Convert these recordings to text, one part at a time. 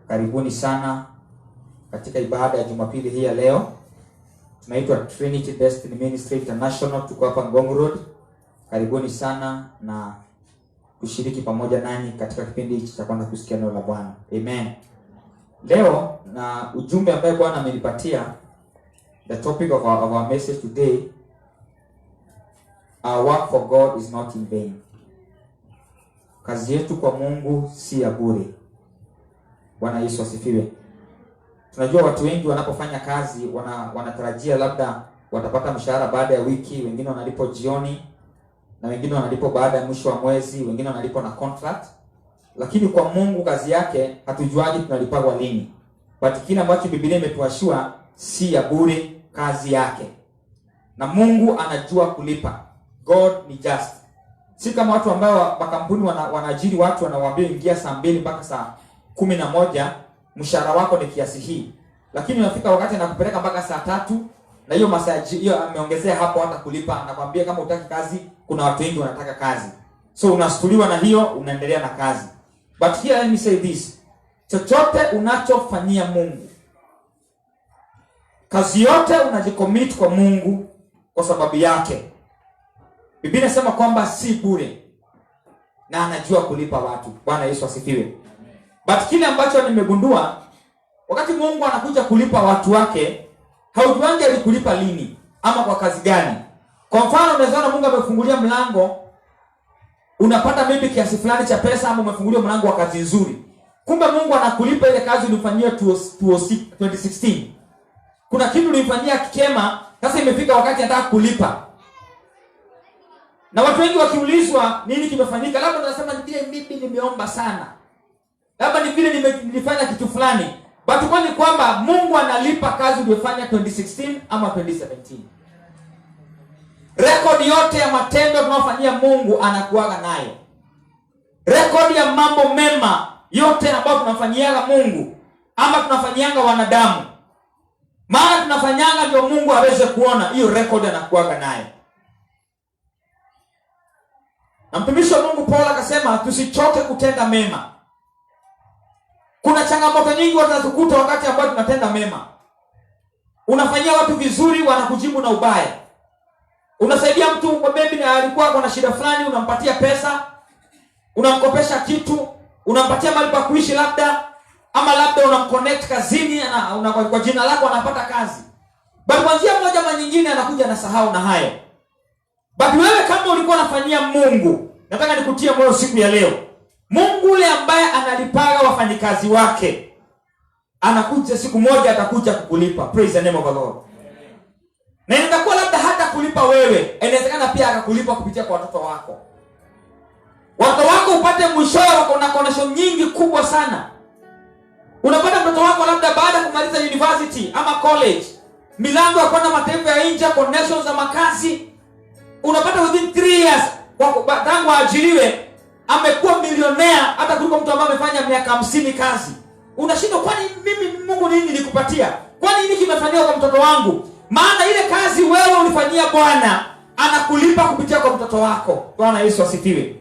Karibuni sana katika ibada ya Jumapili hii ya leo. Tunaitwa Trinity Destiny Ministry International, tuko hapa Ngong Road. Karibuni sana na kushiriki pamoja nani katika kipindi hiki cha kwanza kusikia neno la Bwana. Amen. Leo na ujumbe ambao Bwana amenipatia, the topic of our message today, our work for God is not in vain. Kazi yetu kwa Mungu si ya bure. Bwana Yesu asifiwe. Tunajua watu wengi wanapofanya kazi wanatarajia labda watapata mshahara baada ya wiki, wengine wanalipo jioni, na wengine wanalipo baada ya mwisho wa mwezi, wengine wanalipo na contract. Lakini kwa Mungu kazi yake hatujuaje tunalipwa lini. But kile ambacho Biblia imetuashua si ya bure kazi yake. Na Mungu anajua kulipa. God ni just. Si kama watu ambao makampuni wanaajiri watu wanawaambia ingia saa 2 mpaka saa 11, mshahara wako ni kiasi hii. Lakini unafika wakati anakupeleka mpaka saa 3 na hiyo masaa hiyo ameongezea hapo hata kulipa, anakuambia kama utaki kazi, kuna watu wengi wanataka kazi. So unastuliwa na hiyo, unaendelea na kazi. But here let me say this. Chochote unachofanyia Mungu, kazi yote unajicommit kwa Mungu kwa sababu yake. Biblia inasema kwamba si bure na anajua kulipa watu. Bwana Yesu asifiwe. But kile ambacho nimegundua, wakati Mungu anakuja kulipa watu wake, haujuangi alikulipa lini ama kwa kazi gani. Kwa mfano unaweza Mungu amefungulia mlango, unapata maybe kiasi fulani cha pesa, ama umefungulia mlango wa kazi nzuri. Kumbe Mungu anakulipa ile kazi ulifanyia 2016. Kuna kitu ulifanyia kikema, sasa imefika wakati anataka kulipa. Na watu wengi wakiulizwa nini kimefanyika, labda wanasema ni vile mimi nimeomba sana, labda ni vile nilifanya kitu fulani. But kwani kwamba Mungu analipa kazi uliyofanya 2016 ama 2017. Rekodi yote ya matendo tunayofanyia Mungu anakuaga nayo. Rekodi ya mambo mema yote ambayo tunafanyiaga Mungu ama tunafanyianga wanadamu, maana tunafanyanga ndio Mungu aweze kuona, hiyo rekodi anakuaga nayo. Na mtumishi wa Mungu Paul akasema tusichoke kutenda mema. Kuna changamoto nyingi watazukuta wakati ambao tunatenda mema. Unafanyia watu vizuri, wanakujibu na ubaya. Unasaidia mtu kwa baby na alikuwa na shida fulani, unampatia pesa, unamkopesha kitu, unampatia mahali pa kuishi labda, ama labda unamconnect kazini na kwa jina lako anapata kazi. Bali kwa njia moja ama nyingine anakuja na sahau na hayo. But wewe kama ulikuwa unafanyia Mungu, nataka nikutie moyo siku ya leo. Mungu yule ambaye analipaga wafanyikazi wake, anakuja siku moja atakuja kukulipa. Praise the name of the Lord. Na inatakuwa labda hata kulipa wewe, inawezekana pia akakulipa kupitia kwa watoto wako. Watoto wako upate mwishowe wako na connection nyingi kubwa sana. Unapata mtoto wako labda baada ya kumaliza university ama college, milango ya kwenda mataifa ya nje, connections za makazi. Unapata within 3 years tangu ajiriwe amekuwa milionea hata kuliko mtu ambaye amefanya miaka 50 kazi. Unashindwa, kwani mimi Mungu nini nilikupatia? Kwani nini kimefanywa kwa mtoto wangu? Maana ile kazi wewe ulifanyia Bwana anakulipa kupitia kwa mtoto wako. Bwana Yesu asifiwe.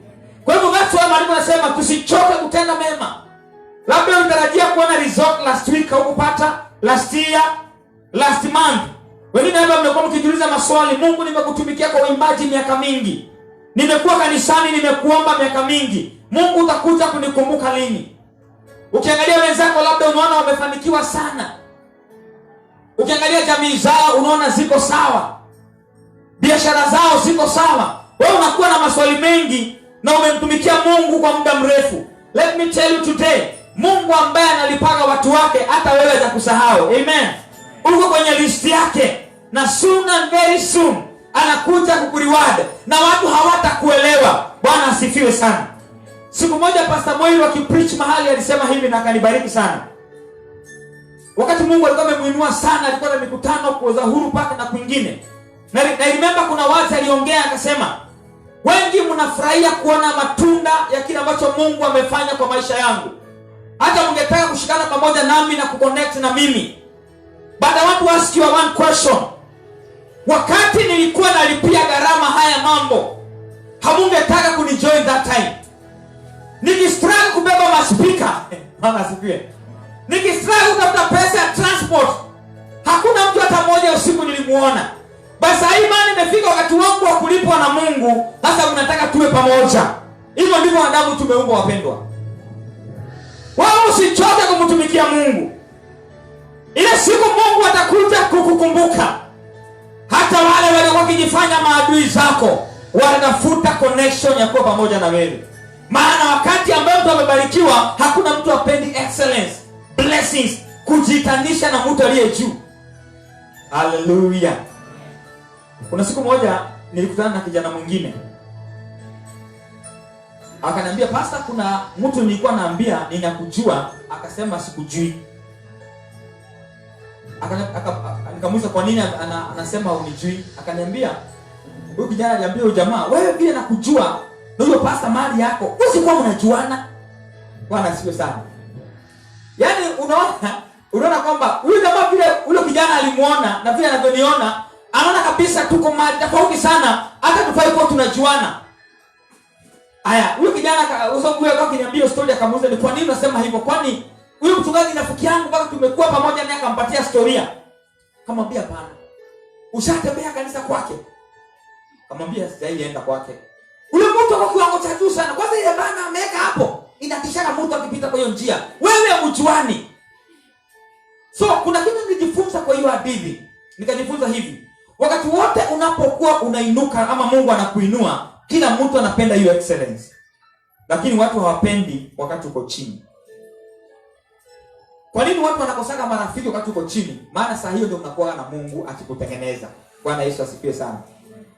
Kwa hivyo watu wa mwalimu anasema tusichoke kutenda mema. Labda unatarajia kuona result last week hukupata, last year, last month. Wengine hapa mmekuwa mkijiuliza maswali, Mungu nimekutumikia kwa uimbaji miaka mingi, nimekuwa kanisani nimekuomba miaka mingi, Mungu utakuja kunikumbuka lini? Ukiangalia wenzako labda unaona wamefanikiwa sana. Ukiangalia jamii zao unaona ziko sawa, biashara zao ziko sawa. Wewe unakuwa na maswali mengi na umemtumikia Mungu kwa muda mrefu. Let me tell you today, Mungu ambaye analipaga watu wake hata wewe atakusahau. Amen. Uko kwenye list yake, na soon and very soon anakuja kukureward na watu hawatakuelewa. Bwana asifiwe sana. Siku moja Pastor Moyo akipreach mahali alisema hivi na akanibariki sana. Wakati Mungu alikuwa amemuinua sana, alikuwa na mikutano kwa Uhuru Park na kwingine. Na remember kuna watu aliongea akasema, wengi mnafurahia kuona matunda ya kile ambacho Mungu amefanya kwa maisha yangu. Hata mngetaka kushikana pamoja nami na kuconnect na mimi. But I want to ask you one question. Wakati nilikuwa nalipia gharama haya mambo, hamungetaka kunijoin that time. Nikistruggle kubeba maspika. Mama asifiwe. Nikistruggle kutafuta pesa ya transport, hakuna mtu hata mmoja usiku nilimuona. Basi imani imefika wakati wangu wa kulipwa na Mungu. Sasa mnataka tuwe pamoja. Hivyo ndivyo wanadamu tumeumbwa, wapendwa. Wao usichoke kumtumikia Mungu. Ile siku Mungu atakuja kukukumbuka. Hata wale waliokuwa wakijifanya maadui zako wanatafuta connection ya kuwa pamoja na wewe. Maana wakati ambao mtu amebarikiwa, hakuna mtu apendi excellence, blessings, kujitanisha na mtu aliye juu. Hallelujah. Kuna siku moja nilikutana na kijana mwingine. Akaniambia, "Pastor, kuna mtu nilikuwa naambia ninakujua." Akasema, "Sikujui." Nikamuuliza, "Kwa nini anasema unijui?" Akaniambia, huyu kijana aliambia huyu jamaa, "Wewe vile nakujua na huyo pastor mali yako, usikuwa mnajuana." Bwana siwe sana. Yaani unaona kwamba huyu jamaa vile ule kijana alimuona na vile anavyoniona, anaona kabisa tuko mali tofauti sana, hata tufai kuwa tunajuana. Aya, huyu kijana usokuwa kwa kiniambia story, akamuuliza, "Ni kwa nini unasema hivyo? Kwani huyu mchungaji rafiki yangu mpaka tumekuwa pamoja naye akampatia historia?" Kamwambia, "Hapana." "Ushatembea kanisa kwake?" Kamwambia, "Sijaienda kwake." "Ule mtu kwa kiwango cha juu sana. Kwanza ile bana ameweka hapo, inatishana mtu akipita kwa hiyo njia. Wewe mjuani." So kuna kitu nilijifunza kwa hiyo hadithi. Nikajifunza hivi. Wakati wote unapokuwa unainuka ama Mungu anakuinua, kila mtu anapenda hiyo excellence. Lakini watu hawapendi wakati uko chini. Kwa nini watu wanakosaka marafiki wakati uko chini? Maana saa hiyo ndio unakuwa na Mungu akikutengeneza. Bwana Yesu asifiwe sana.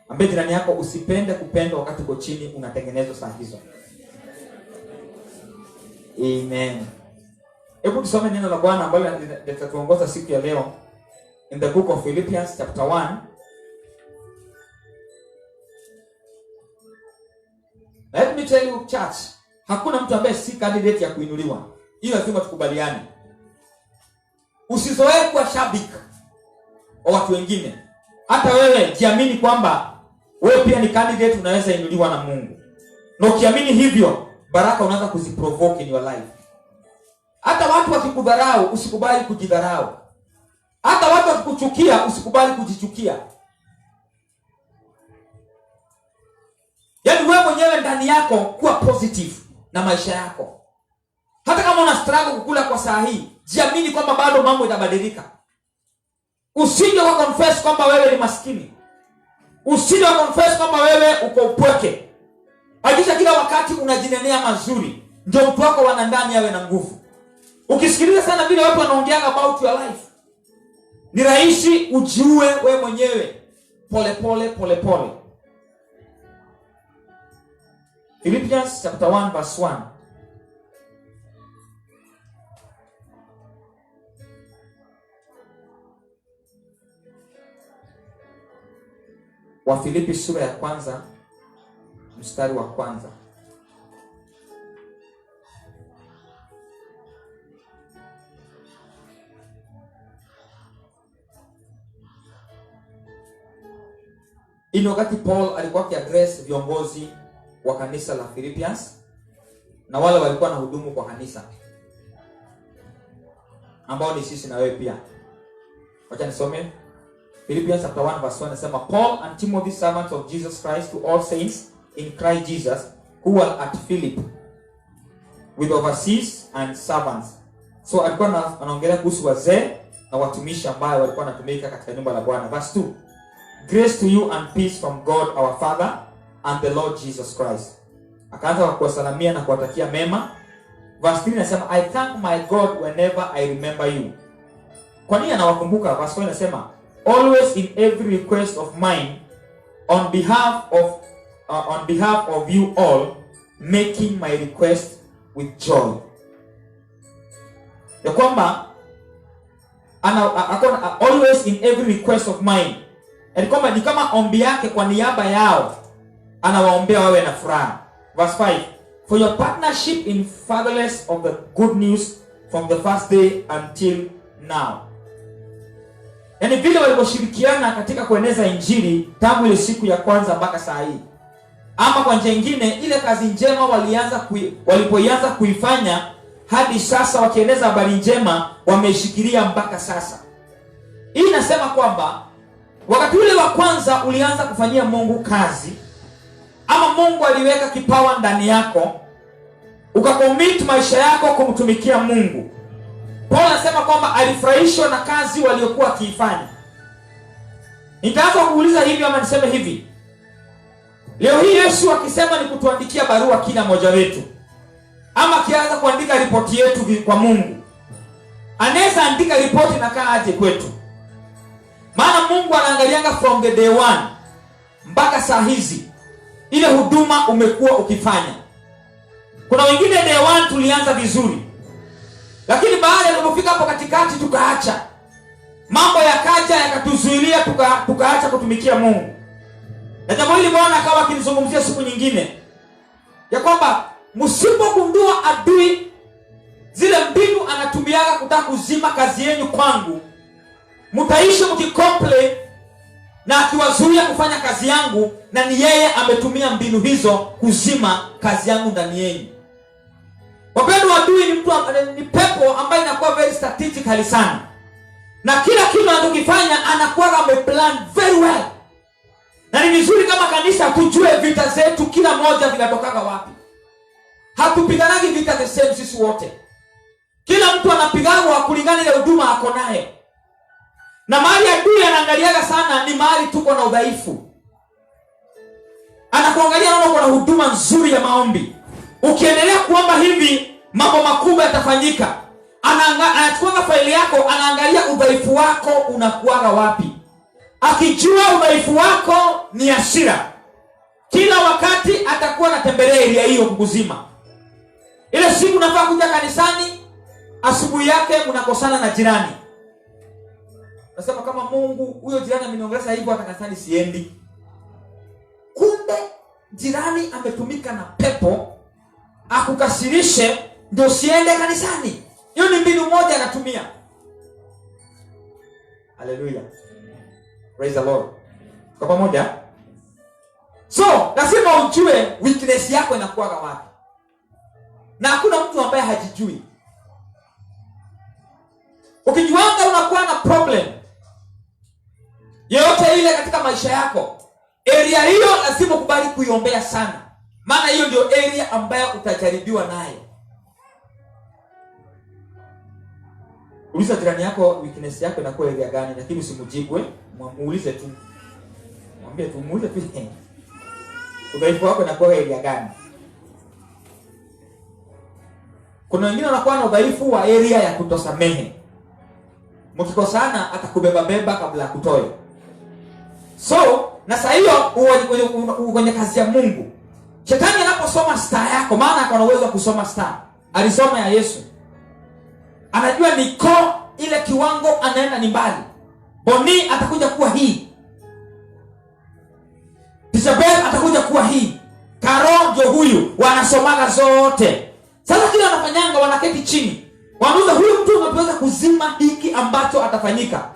Ambie jirani yako, usipende kupendwa wakati uko chini, unatengenezwa saa hizo. Amen. Hebu tusome neno la Bwana ambalo litatuongoza siku ya leo in the book of Philippians chapter 1. Let me tell you church, hakuna mtu ambaye si candidate ya kuinuliwa. Hiyo lazima tukubaliane. Usizoee kuwa shabiki wa watu wengine. Hata wewe jiamini kwamba wewe pia ni candidate, unaweza inuliwa na Mungu. Na ukiamini hivyo, baraka unaanza kuziprovoke in your life. Hata watu wakikudharau, usikubali kujidharau. Hata watu wakikuchukia, usikubali kujichukia. Yaani wewe mwenyewe ndani yako kuwa positive na maisha yako. Hata kama una struggle kukula kwa saa hii, jiamini kwamba bado mambo yatabadilika. Usije confess kwamba wewe ni maskini. Usije confess kwamba wewe uko upweke. Hakikisha kila wakati unajinenea mazuri, ndio mtu wako wa ndani yawe na nguvu. Ukisikiliza sana vile watu wanaongea about your life, ni rahisi ujiue wewe mwenyewe pole pole. Philippians chapter 1 verse 1. Wa Filipi sura ya kwanza mstari wa kwanza. Ini wakati Paul alikuwa akiaddress viongozi wa kanisa la Philippians na wale walikuwa na hudumu kwa kanisa, ambao ni sisi na wewe pia. Wacha nisome Philippians chapter 1 verse 1. Nasema, "Paul and Timothy, servants of Jesus Christ, to all saints in Christ Jesus who are at Philip, with overseers and servants." So alikuwa anaongelea kuhusu wazee na watumishi ambao walikuwa wanatumika katika nyumba la Bwana. Verse 2. "Grace to you and peace from God our Father and the Lord Jesus Christ." Akaanza kwa kuwasalamia na kuwatakia mema. Verse 3 inasema, "I thank my God whenever I remember you." Kwa nini anawakumbuka? Verse 4 inasema, "Always in every request of mine on behalf of you all, making my request with joy." Ya kwamba always in every request of mine. Yaani kwamba ni kama ombi yake kwa niaba yao, anawaombea wawe na furaha. Verse 5, "For your partnership in fatherless of the good news from the first day until now." Yaani vile walivyoshirikiana katika kueneza injili tangu ile siku ya kwanza mpaka saa hii. Ama kwa njia nyingine, ile kazi njema walipoianza kuifanya hadi sasa wakieneza habari njema, wameshikilia mpaka sasa. Hii inasema kwamba wakati ule wa kwanza ulianza kufanyia Mungu kazi, ama Mungu aliweka kipawa ndani yako, ukacommit maisha yako kumtumikia Mungu. Paulo anasema kwamba alifurahishwa na kazi waliokuwa wakiifanya. Nitaanza kuuliza hivi ama niseme hivi. Leo hii Yesu akisema ni kutuandikia barua kila mmoja wetu, ama akianza kuandika ripoti yetu kwa Mungu, anaweza andika ripoti na kaa aje kwetu? Maana Mungu anaangalianga from the day one mpaka saa hizi ile huduma umekuwa ukifanya. Kuna wengine day one tulianza vizuri, lakini baada ya tulipofika hapo katikati tukaacha. Mambo yakaja yakatuzuilia, tukaacha kutumikia Mungu. Na jambo hili Bwana akawa akinizungumzia siku nyingine ya kwamba msipogundua adui zile mbinu anatumiaga kutaka kuzima kazi yenu kwangu, mtaishi mkicomplain na akiwazuia kufanya kazi yangu, na ni yeye ametumia mbinu hizo kuzima kazi yangu ndani yenu. Wapendwa, adui ni mtu ni pepo ambaye inakuwa very strategically sana, na kila kitu anachokifanya anakuwa ameplan very well. Na ni vizuri kama kanisa tujue vita zetu kila moja vinatokaga wapi. Hatupiganagi vita the same sisi wote. Kila mtu anapigana kulingana na huduma ako naye. Na mahali adui anaangaliaga sana ni mahali tuko na udhaifu. Anakuangalia naona kuna huduma nzuri ya maombi, ukiendelea kuomba hivi mambo makubwa yatafanyika. Anachukua faili yako, anaangalia udhaifu wako unakuaga wapi. Akijua udhaifu wako ni hasira, kila wakati atakuwa anatembelea area hiyo kukuzima. Ile siku unafaa kuja kanisani, asubuhi yake mnakosana na jirani. Nasema kama Mungu, huyo jirani ameniongeleza hivyo hata kanisani siendi. Kumbe jirani ametumika na pepo akukasirishe ndio siende kanisani. Hiyo ni mbinu moja anatumia. Hallelujah. Praise the Lord. Kwa pamoja. So, lazima ujue weakness yako inakuwa wapi. Na hakuna mtu ambaye hajijui. Ukijuanga unakuwa na problem yoyote ile katika maisha yako, area hiyo lazima ukubali kuiombea sana. Maana hiyo ndio area ambayo utajaribiwa nayo. Uliza jirani yako weakness yako inakuwa area gani, lakini usimjibu, muulize tu. Mwambie tu, muulize tu. Udhaifu wako inakuwa area gani? Kuna wengine wanakuwa na udhaifu wa area ya kutosamehe. Mkikosana atakubeba kabla ya kutoa. So, na sasa hiyo kwenye kazi ya Mungu, Shetani anaposoma star yako, maana akona uwezo wa kusoma star. Alisoma ya Yesu. Anajua niko ile kiwango anaenda ni mbali. Boni atakuja kuwa hii. Isabel atakuja kuwa hii. Karo ndio huyu, wanasomaga zote. Sasa kile wanafanyanga, wanaketi chini. Wanauza huyu mtu anaweza kuzima hiki ambacho atafanyika.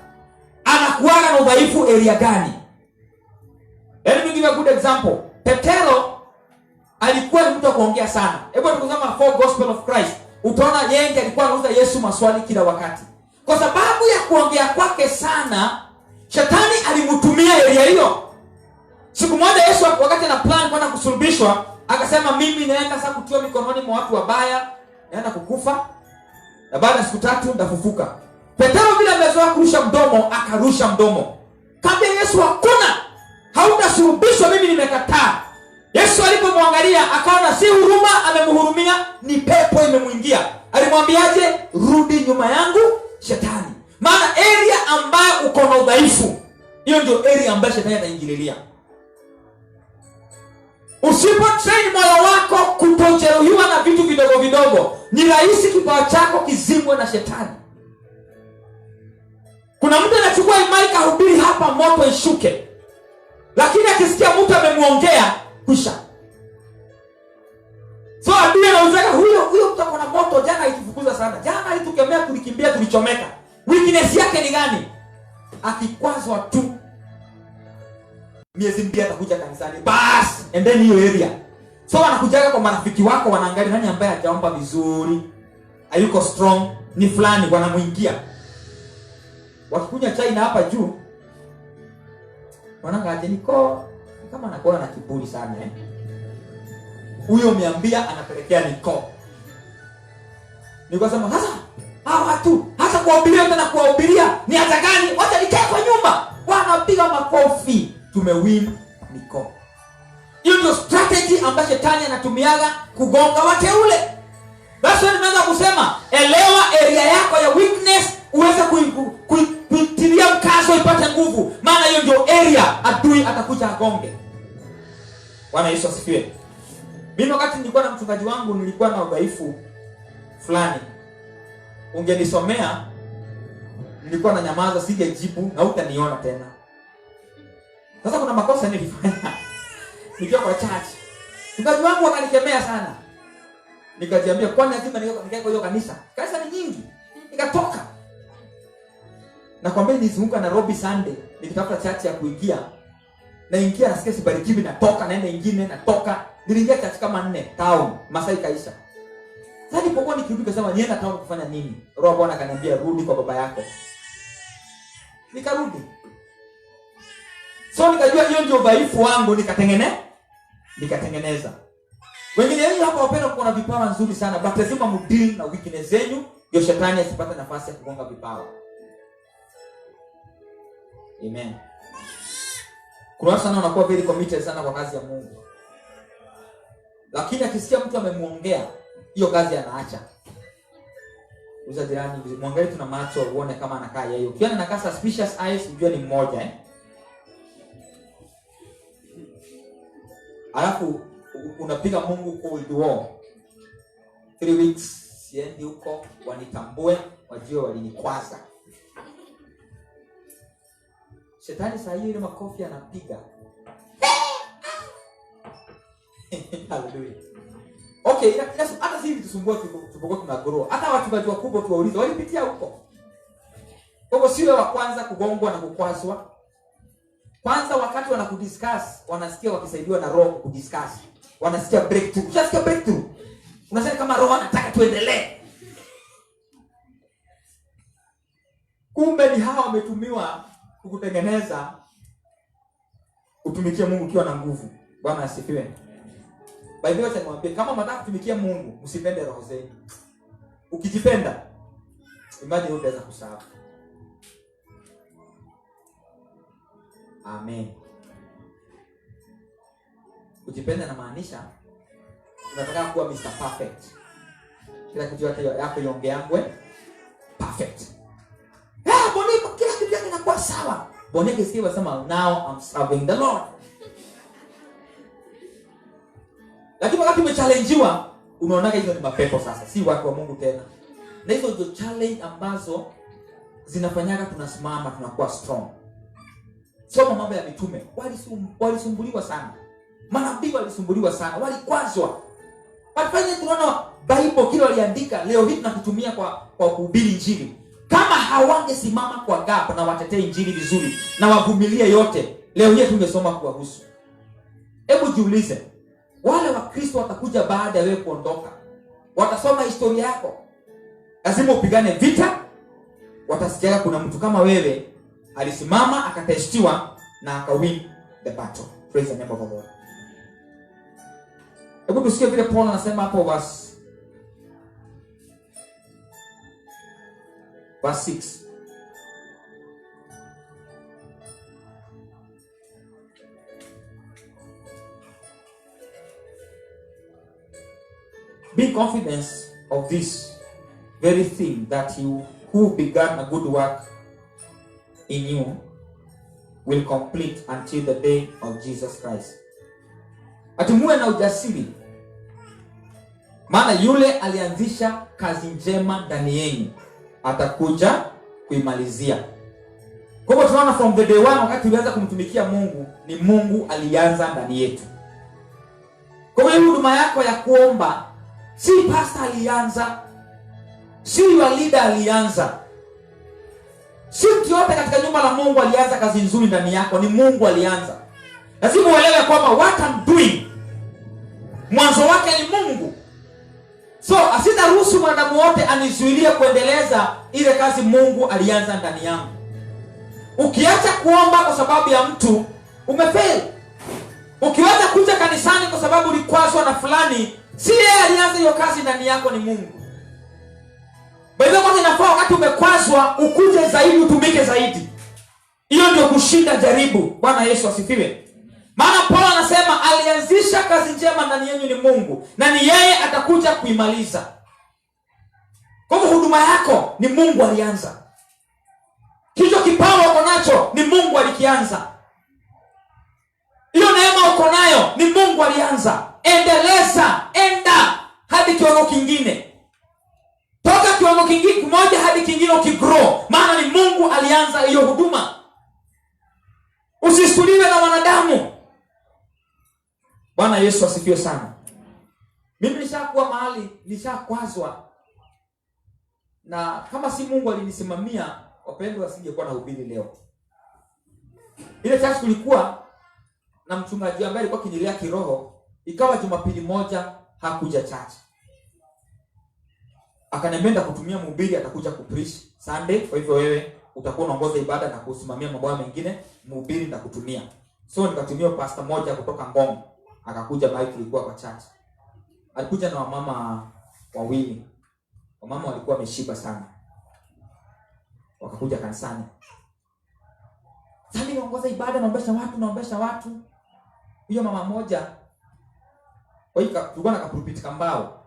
Anakuwa na udhaifu area gani? Let me give you a good example. Petero alikuwa ni mtu wa kuongea sana. Hebu tukisoma four gospel of Christ, utaona yeye alikuwa anauliza Yesu maswali kila wakati. Kwa sababu ya kuongea kwake sana, Shetani alimtumia area hiyo. Siku moja Yesu wakati ana plan kwenda kusulubishwa, akasema mimi naenda sasa kutiwa mikononi mwa watu wabaya, naenda kukufa, na baada ya siku 3 ndafufuka. Petero bila amezoea kurusha mdomo, akarusha mdomo. Kaambia Yesu, hakuna, hautasulubishwa, mimi nimekataa. Yesu alipomwangalia akaona si huruma amemhurumia, ni pepo imemuingia. Alimwambiaje? Rudi nyuma yangu Shetani. Maana area ambayo uko na udhaifu, hiyo ndio area ambayo Shetani anaingililia. Usipotrain moyo wako kutojeruhiwa na vitu vidogo vidogo, ni rahisi kipawa chako kizimwe na Shetani. Kuna mtu anachukua mic ahubiri hapa moto ishuke, lakini akisikia mtu amemuongea kusha. So adui anauzeka huyo mtu akona moto, jana alitufukuza sana. Jana alitukemea, tulikimbia, tulichomeka. Weakness yake ni gani? Akikwazwa tu miezi mbili atakuja kanisani. Bas, and then hiyo area. So wanakujaga kwa marafiki wako, wanaangalia nani ambaye hajaomba vizuri. hayuko strong, ni fulani wanamuingia. Wakikunywa chai na hapa juu wanaanga aje niko kama anakuwa na kiburi sana Huyo umeambia anapelekea niko. Nikasema sasa hawa watu hata kuwahubiria tena kuwahubiria ni hata gani? Wacha nikae kwa nyumba. Wanapiga makofi. Tumewin niko. Hiyo ndio strategy ambayo shetani anatumiaga kugonga wateule. Basi nimeanza kusema elewa area yako ya weakness uweze kuitilia mkazo ipate nguvu. Maana hiyo ndio area adui atakuja agonge. Bwana Yesu asifiwe. Mimi wakati nilikuwa na mchungaji wangu nilikuwa na udhaifu fulani. Ungenisomea nilikuwa na nyamaza singejibu na utaniona tena. Sasa kuna makosa nilifanya. Nikiwa kwa church. Mchungaji wangu akanikemea sana. Nikajiambia kwani lazima nikae kwa hiyo kanisa? Kanisa ni nyingi. Nikatoka. Na kwambia nizunguka Nairobi Sunday nikitafuta church ya kuingia. Naingia nasikia sibarikiwi natoka naenda nyingine natoka. Niliingia church kama 4 town, Masai kaisha. Sasa nilipokuwa nikirudi kasema nienda town kufanya nini? Roho Bwana akaniambia rudi kwa baba yako. Nikarudi. So nikajua hiyo ndio udhaifu wangu nikatengeneza. Wengine wengi hapa wapenda kuona vipawa nzuri sana, but lazima mdeal na weakness zenu ndio shetani asipate nafasi ya kugonga vipawa. Amen. Kuna watu sana wanakuwa very committed sana kwa kazi ya Mungu. Lakini akisikia mtu amemuongea, hiyo kazi anaacha. Uza jirani, muangalie tuna macho uone kama anakaa yeye. Ukiona anakaa suspicious eyes, unajua ni mmoja Alafu unapiga Mungu cold war. 3 weeks siendi huko wanitambue, wajue walinikwaza. Shetani saa hiyo ile makofi anapiga. Hallelujah. Okay, hata sisi tusumbua tupokuwa tunagrow. Hata watu wakubwa tuwaulize walipitia huko. Kwa hivyo siwe wa kwanza kugongwa na kukwazwa. Kwanza wakati wanakudiscuss, wanasikia wakisaidiwa na roho kudiscuss. Wanasikia breakthrough. Unasikia breakthrough. Unasikia kama roho anataka tuendelee. Kumbe ni hawa wametumiwa kukutengeneza utumikie Mungu ukiwa na nguvu. Bwana asifiwe. Biblia inasema kama mnataka kutumikia Mungu, msipende roho zenu. Ukijipenda, imani utaweza kusahau. Amen. Kujipenda na maanisha unataka kuwa Mr. Perfect. Kila kitu yako yongeangwe perfect. Boneka kila kitu yake inakuwa sawa. Boneka sikia sema now I'm serving the Lord. Lakini wakati umechallengewa, unaona hizo ni mapepo sasa, si watu wa Mungu tena. Na hizo ndio challenge ambazo zinafanyaga tunasimama, tunakuwa strong. Soma mambo ya mitume, walisumbuliwa sana. Manabii walisumbuliwa sana, walikwazwa. Walifanya tunaona Bible kile waliandika leo hii tunakitumia kwa kuhubiri injili. Kama hawangesimama kwa gap na watetee injili vizuri na wavumilie yote, leo hii tungesoma kuwahusu. Hebu jiulize, wale wa Kristo watakuja baada ya wewe kuondoka. Watasoma historia yako. Lazima upigane vita. Watasikia kuna mtu kama wewe alisimama akatestiwa na akawin the battle. Praise the name of the Lord. Hebu tusikie vile Paul anasema hapo verse 6. Be confident of this very thing, that he who began a good work in you will complete until the day of Jesus Christ. Atumue na ujasiri, maana yule alianzisha kazi njema ndani yenu atakuja kuimalizia. Kwa hivyo tunaona from the day one wakati tulianza kumtumikia Mungu, ni Mungu alianza ndani yetu. Kwa hivyo huduma yako ya kuomba, si pastor alianza, si your leader alianza, si mtu yote katika nyumba la Mungu alianza kazi nzuri ndani yako, ni Mungu alianza. Lazima uelewe kwamba what I'm doing mwanzo wake ni Mungu. So asitaruhusu mwanadamu wote anizuilie kuendeleza ile kazi Mungu alianza ndani yangu. Ukiacha kuomba kwa sababu ya mtu, umefail. Ukiwacha kuja kanisani kwa sababu ulikwazwa na fulani, si yeye alianza hiyo kazi ndani yako, ni Mungu. Bado kwa inafaa wakati umekwazwa ukuje zaidi, utumike zaidi. Hiyo ndio kushinda jaribu. Bwana Yesu asifiwe. Maana Paulo anasema alianzisha kazi njema ndani yenu ni Mungu, na ni yeye atakuja kuimaliza. Kwa hivyo huduma yako ni Mungu alianza. Hicho kipawa uko nacho ni Mungu alikianza. Hiyo neema uko nayo ni Mungu alianza. Endeleza, enda hadi kiwango kingine. Toka kiwango kingine kimoja hadi kingine ukigrow, maana ni Mungu alianza hiyo huduma. Usisuliwe na wanadamu. Bwana Yesu asifiwe sana. Mimi nishakuwa mahali, nishakwazwa. Na kama si Mungu alinisimamia, wapendwa, wasingekuwa na hubiri leo. Ile church tulikuwa na mchungaji ambaye alikuwa kinilea kiroho, ikawa Jumapili moja hakuja church. Akaniambia kutumia mhubiri atakuja kupreach Sunday, kwa hivyo wewe utakuwa unaongoza ibada na kusimamia mambo mengine, mhubiri nitakutumia. So nikatumia pastor moja kutoka Ngong, akakuja mahali tulikuwa kwa church. Alikuja na wamama wawili. Wamama walikuwa wameshiba sana. Wakakuja kanisani. Sasa naongoza ibada, naombesha watu. Hiyo mama moja, kwa hiyo tulikuwa na kapulpiti kambao.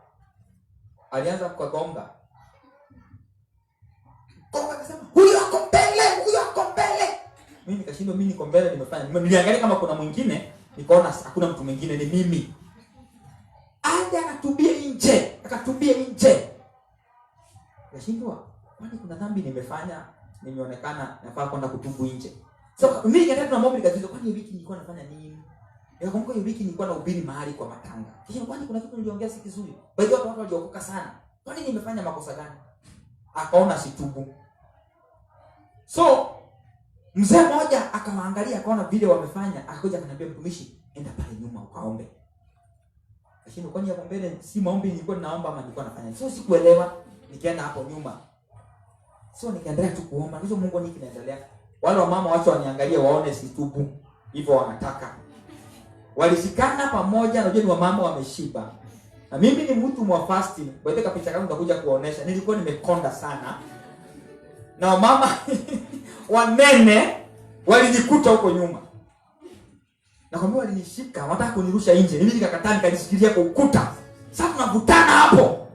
Alianza kugonga. Akasema, "Huyu ako mbele." Mimi nikashindwa, mimi niko mbele nimefanya. Niliangalia kama kuna mwingine, nikaona hakuna mtu mwingine, ni mimi. Aje akatubia nje. Nikashindwa, kwani kuna dhambi nimefanya? Nimeonekana nafaa kwenda kutubu nje. So mimi nikaenda na mambo nikajiuliza, kwani hiyo wiki nilikuwa nafanya nini? Nikakumbuka hiyo wiki nilikuwa nahubiri mahali kwa matanga. Kisha kwani kuna kitu niliongea si kizuri? Baadhi ya watu waliokoka sana. Kwani nimefanya makosa gani? Akaona situbu. So mzee mmoja akawaangalia, akaona vile wamefanya, akakuja akaniambia, "Mtumishi, enda pale nyuma ukaombe." Lakini kwani hapo mbele si maombi nilikuwa ninaomba ama nilikuwa nafanya? So sikuelewa. Nikaenda hapo nyuma. So nikaendelea tu kuomba. Hizo Mungu nini kinaendelea? Wale wamama wacha waniangalie waone situbu. Hivyo wanataka. Walishikana pamoja, najua ni wamama wameshiba. Na mimi ni mtu wa fasting. Baada ya picha yangu nitakuja kuonesha. Nilikuwa nimekonda sana. Na wamama wanene walinikuta huko nyuma. Na kwa mimi walinishika, wanataka kunirusha nje. Mimi nikakataa, nikajishikilia kwa ukuta. Sasa tunavutana hapo.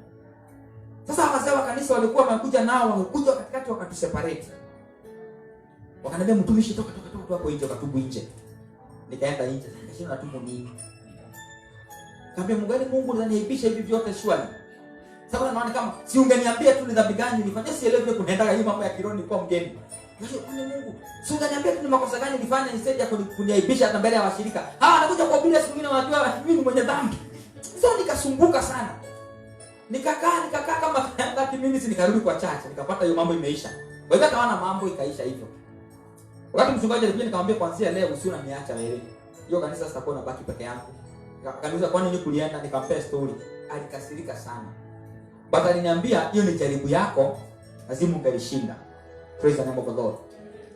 Sasa wazee wa kanisa walikuwa wamekuja nao, wamekuja katikati wakatuseparate. Wakaniambia, "Mtumishi, toka hapo nje, ukatubu nje." Nikaenda nje. Nikashinda natubu nini? Kaambia, Mungu ananiaibisha hivi vyote shwari. Sasa naona kama si ungeniambia tu ni dhambi gani nilifanya, sielewi kunaenda hii mambo ya kironi kwa mgeni. Mungu, si ungeniambia tu ni makosa gani nilifanya instead ya kuniaibisha hata mbele ya washirika. Anakuja kwa bila siku nyingine wanajua mimi ni mwenye dhambi. Sasa nikasumbuka sana. Nikakaa kama 30 minutes, nikarudi kwa church, nikapata hiyo mambo imeisha. Baada kaona mambo ikaisha hivyo. Wakati mchungaji alikuja nikamwambia, "Kuanzia leo usiona niacha wewe. Hiyo kanisa sitakuwa nabaki peke yangu." Akaniuliza, "Kwani nini kulienda?" Nikampea story. Alikasirika sana. But aliniambia, "Hiyo ni jaribu yako, lazima ungelishinda." Praise the name of the Lord.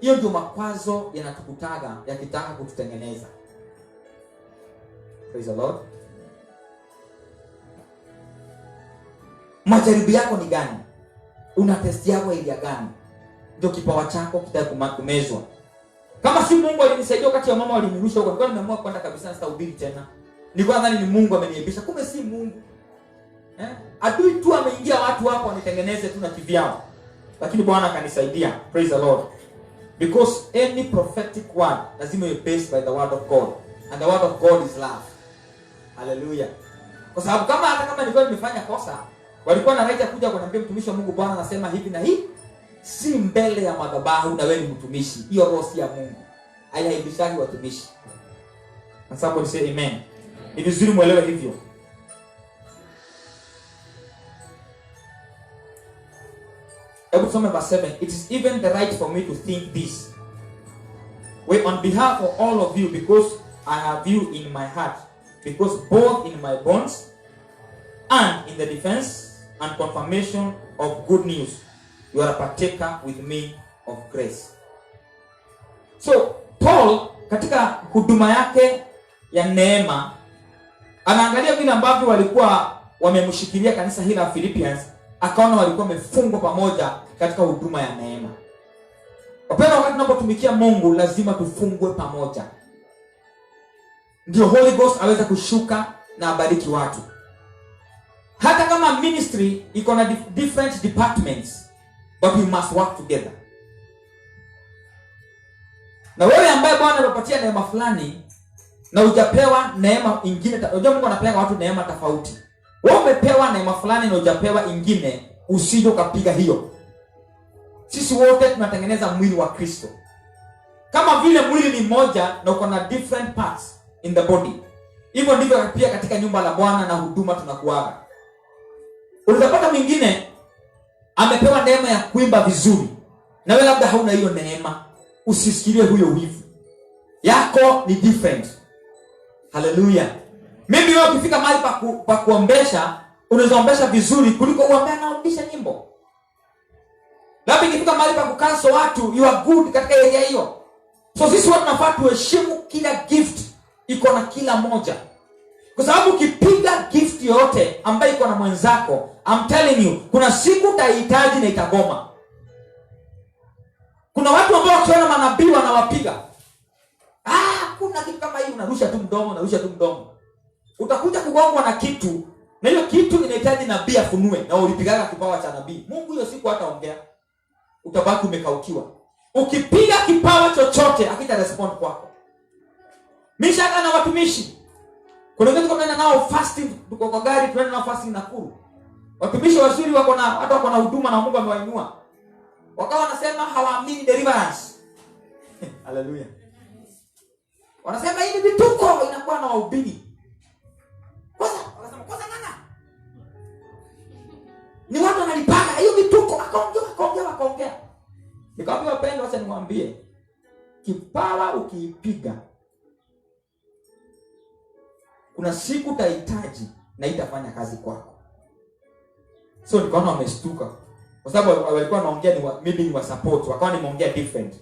Hiyo ndio makwazo yanatukutaga yakitaka kututengeneza. Praise the Lord. Majaribu yako ni gani? Una test yako ile gani? Ndio kipawa chako kitakumezwa. Kama si Mungu alinisaidia wakati wa mama walinirusha huko, nilikuwa nimeamua kwenda kabisa sitahubiri tena. Nilikuwa nadhani ni Mungu ameniaibisha, kumbe si Mungu. Adui tu ameingia watu hapo wanitengeneze tu na kivyao. Lakini Bwana akanisaidia. Praise the Lord. Because any prophetic word lazima iwe based by the word of God. And the word of God is love. Hallelujah. Kwa sababu hata kama nilikuwa nimefanya kosa, walikuwa na right ya kuja kuniambia, "Mtumishi wa Mungu, Bwana anasema hivi na hivi." Si mbele ya madhabahu na wewe ni mtumishi. Hiyo roho si ya Mungu. Haihaibishani watumishi. Na sababu ni say amen. Ni vizuri muelewe hivyo. Hebu tusome verse 7. "It is even the right for me to think this way on behalf of all of you, because I have you in my heart, because both in my bones and in the defense and confirmation of good news, you are a partaker with me of grace. So Paul katika huduma yake ya neema anaangalia vile ambavyo walikuwa wamemshikilia kanisa hili la Philippians, akaona walikuwa wamefungwa pamoja katika huduma ya neema. Wapendwa, wakati tunapotumikia Mungu lazima tufungwe pamoja, ndio Holy Ghost aweza kushuka na abariki watu. Hata kama ministry iko na different departments, but we must work together. Na wewe ambaye Bwana amepatia neema fulani na hujapewa neema ingine, unajua Mungu anapeana watu neema tofauti. Wewe umepewa neema fulani na hujapewa ingine, usije ukapiga hiyo. Sisi wote tunatengeneza mwili wa Kristo. Kama vile mwili ni moja na uko na different parts in the body, hivyo ndivyo pia katika nyumba la Bwana na huduma tunakuaga. Unapata mwingine amepewa neema ya kuimba vizuri, na wewe labda hauna hiyo neema, usisikilie huyo wivu. Yako ni different. Hallelujah. Mimi wewe ukifika mahali pa kuombesha, unaweza ombesha vizuri kuliko uombea na uombesha nyimbo. Labda ukifika mahali pa kukanso watu, you are good katika area hiyo. So sisi watu tunafaa tuheshimu kila gift iko na kila moja. Kwa sababu ukipiga gift yote ambayo iko na mwenzako, I'm telling you, kuna siku utahitaji na itagoma. Kuna watu ambao wakiona manabii wanawapiga. Kuna kitu kama hii, unarusha tu mdomo. Utakuja kugongwa na kitu, na hiyo kitu inahitaji nabii afunue, na ulipigaga kipawa cha nabii. Mungu hiyo siku hataongea. Utabaki umekaukiwa. Ukipiga kipawa chochote akita respond kwako. Mishaka na watumishi. Kuna wengine tunaenda nao fasting, tuko kwa gari tunaenda nao fasting Nakuru. Watumishi wazuri wako na huduma na Mungu amewainua. Wakawa wanasema hawaamini deliverance. Hallelujah. Wanasema hii ni vituko inakuwa na wahubiri. Kwanza nana. Ni watu wanalipaka hiyo vituko, akaongea. Nikamwambia wapendwa, acha niwaambie, kipawa ukiipiga kuna siku utahitaji na itafanya kazi kwako. So nikaona wamestuka. Kwa sababu walikuwa wanaongea ni wa support, wakawa nimeongea different.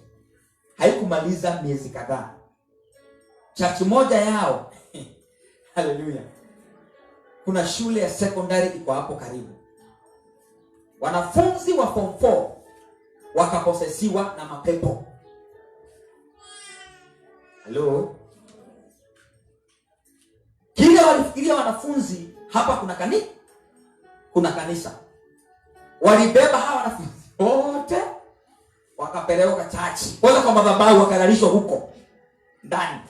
Haikumaliza miezi kadhaa. Church moja yao hallelujah, kuna shule ya secondary iko hapo karibu. Wanafunzi wa form 4 wakaposesiwa na mapepo. Hello. Kile walifikiria wanafunzi hapa kuna kanisa. Walibeba hawa wanafunzi wote wakapelekwa church. Wala kwa madhabahu wakalalishwa huko ndani.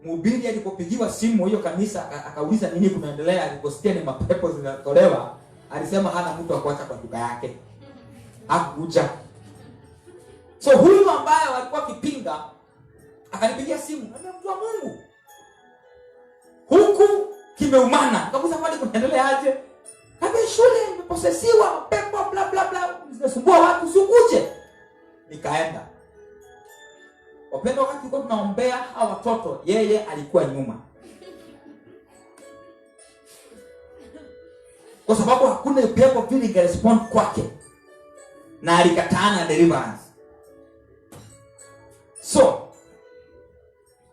Mhubiri alipopigiwa simu hiyo kanisa akauliza nini kunaendelea, aliposikia ni mapepo zinatolewa, alisema hana mtu wa kuacha kwa duka yake. Hakuja. So huyu ambaye walikuwa kipinga akanipigia simu, anambia mtu wa Mungu, huku kimeumana. Nikamuuliza kwani kunaendelea aje? Kabe shule imeposesiwa mapepo bla bla bla, zinasumbua watu, sukuje. Nikaenda. Wapendwa, wakati tulikuwa tunaombea hawa watoto, yeye alikuwa nyuma. Kwa sababu hakuna pepo vile respond kwake. Na alikataa na deliverance. So,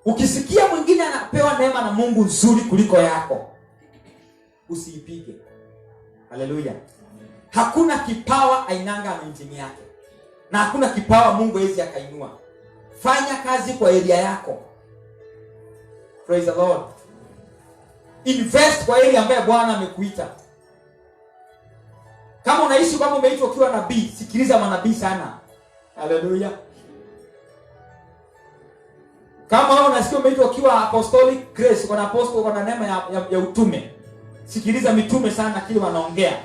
ukisikia mwingine anapewa neema na Mungu nzuri kuliko yako, usiipige. Hallelujah. Hakuna kipawa ainanga anointing yake. Na hakuna kipawa Mungu hawezi akainua. Fanya kazi kwa area yako. Praise the Lord. Invest kwa area ambayo Bwana amekuita. Kama unaishi kama umeitwa ukiwa nabii, sikiliza manabii sana. Hallelujah. Kama wewe unasikia umeitwa ukiwa apostolic grace, kuna apostle, kuna neema ya utume, sikiliza mitume sana kile wanaongea.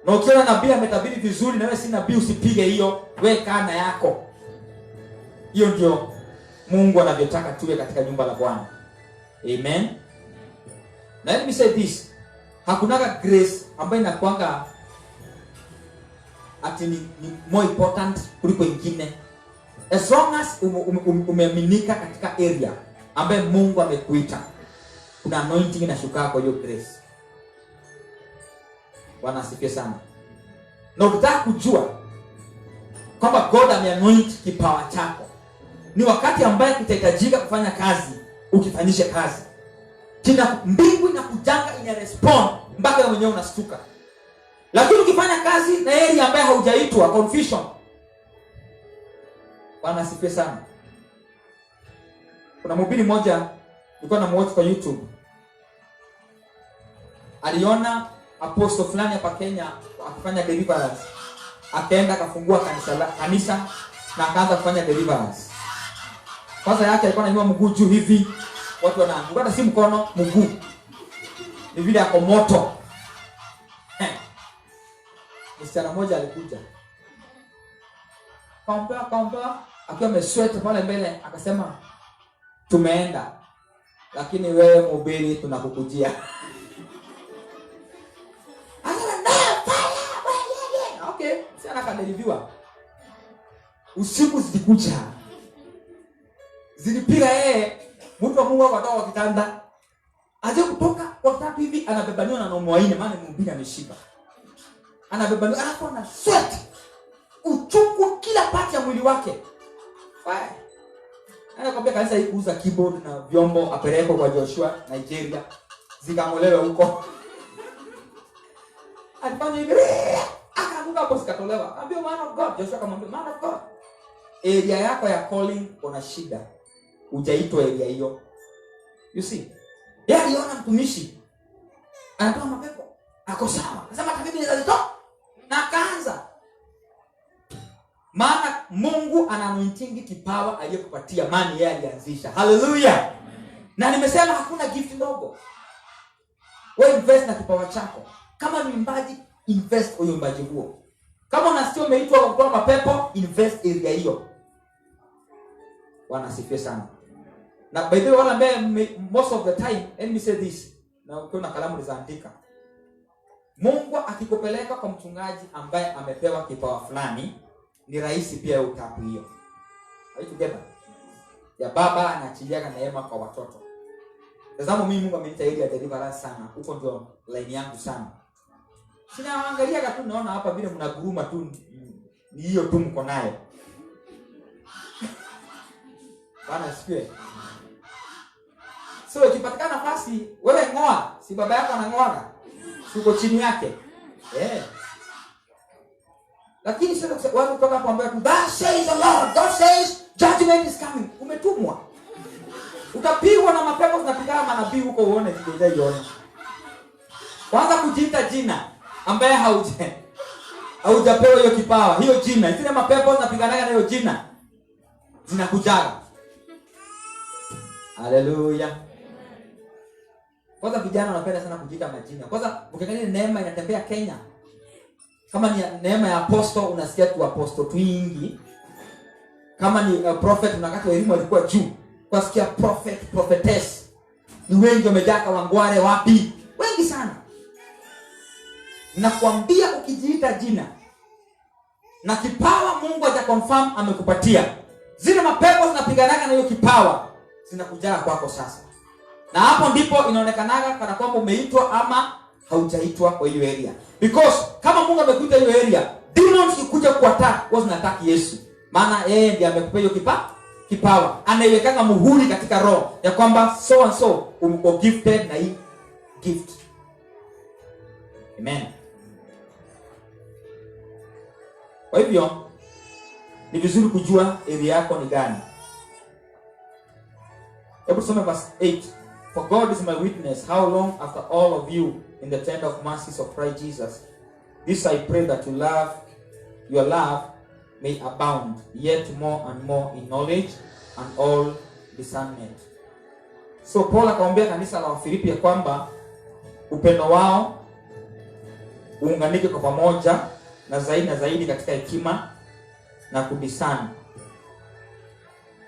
Na ukiona nabii ametabiri vizuri na wewe si nabii, usipige hiyo, weka na yako. Hiyo ndio Mungu anavyotaka tuwe katika nyumba la Bwana. Amen. Na let me say this. Hakunaga grace ambayo inakuanga ati ni more important kuliko ingine. As long as umeaminika katika area ambayo Mungu amekuita. kuna anointing inashuka kwa hiyo grace. Bwana asifiwe sana. Na ukitaka kujua kwamba God ameanoint kipawa chako, ni wakati ambaye kitahitajika kufanya kazi, ukifanyisha kazi. Kina mbingu inakujanga, ina respond mpaka wewe mwenyewe unastuka. Lakini ukifanya kazi na yeye ambaye haujaitwa, confusion. Bwana asifiwe sana. Kuna mhubiri mmoja nilikuwa namwatch kwa YouTube. Aliona apostle fulani hapa Kenya akifanya deliverance. Akaenda akafungua kanisa na akaanza kufanya deliverance. Kwanza yake alikuwa anainua mguu juu hivi, watu wanaanguka, hata si mkono, mguu. Ni vile ako moto. Msichana mmoja alikuja. Kaomba, akiwa amesweat pale mbele, akasema tumeenda, lakini wewe mhubiri tunakukujia. Okay, sana kadeliviwa. Usiku zilikuja. Zilipiga yeye, mtu wa Mungu akatoka kitanda. Aje kutoka kwa tatu hivi anabebaniwa na naume waine, maana mhubiri ameshiba. Anabebaniwa alafu ana sweat. Uchungu kila pati ya mwili wake. Fire. Anakwambia kanisa hii kuuza keyboard na vyombo apeleko kwa Joshua Nigeria. Zikangolewe huko. Alifanya hivi. Akaanguka hapo sikatolewa. Akamwambia man of God. Joshua akamwambia man of God. Area yako ya calling una shida. Hujaitwa area hiyo. You see? Yeye aliona mtumishi anatoa mapepo. Ako sawa. Anasema hata mimi naweza zitoa. Na akaanza. Maana Mungu ana anointing kipawa aliyokupatia, maana yeye alianzisha. Hallelujah. Na nimesema hakuna gift ndogo. Wewe invest na kipawa chako. Kama ni mbaji, invest kwa mbaji huo. Kama unasikia umeitwa kutoa mapepo, invest area hiyo. Bwana asifiwe sana. Na by the way, wala ambaye most of the time, let me say this. Na ukiona kalamu nizaandika. Mungu akikupeleka kwa mchungaji ambaye amepewa kipawa fulani, ni rahisi pia utapu hiyo. Are you together? Ya baba anaachilia neema kwa watoto. Tazama mimi Mungu ameniita ili deliverance sana. Huko ndio line yangu sana. Sinaangalia tu naona hapa vile mnaguruma tu, ni hiyo tu mko nayo. Bwana asifiwe. So ukipatikana nafasi, wewe ngoa, si baba yako anangoa. Uko chini yake. Lakini sasa watu kutoka hapo ambao God says the Lord, God says judgment is coming. Umetumwa. Utapigwa na mapepo zinapigana manabii huko uone kile ione. Kwanza kujiita jina ambaye haujapewa hiyo kipawa, hiyo jina. Zile mapepo zinapigana na hiyo jina. Zinakujaga. Hallelujah. Kwanza vijana wanapenda sana kujiita majina. Kwanza ukiangalia neema inatembea Kenya. Kama ni neema ya apostle, unasikia tu apostle twingi. Kama ni prophet, unakati wa elimu alikuwa juu. Unasikia prophet, prophetess. Ni wengi wamejaa Kawangware wapi? Wengi sana. Nakwambia ukijiita jina na kipawa Mungu haja confirm amekupatia, zile mapepo zinapiganaga na hiyo kipawa, zinakujaa kwako sasa. Na hapo ndipo inaonekanaga kana kwamba umeitwa ama haujaitwa kwa hiyo area. Because kama Mungu amekuita hiyo area, demons ikuja kuattack, wao zinataka Yesu. Maana yeye ndiye amekupa hiyo kipawa. Anaiwekanga muhuri katika roho ya kwamba so and so uko gifted na hii gift. Amen. Kwa hivyo ni vizuri kujua area yako ni gani. Hebu tusome verse 8. For God is my witness, how long after all of you in the tent of mercies of Christ Jesus, this I pray that your love may abound yet more and more in knowledge and all discernment. So Paul akaombea kanisa la Wafilipi ya kwamba upendo wao uunganike kwa pamoja na zaidi katika hekima na kudisani.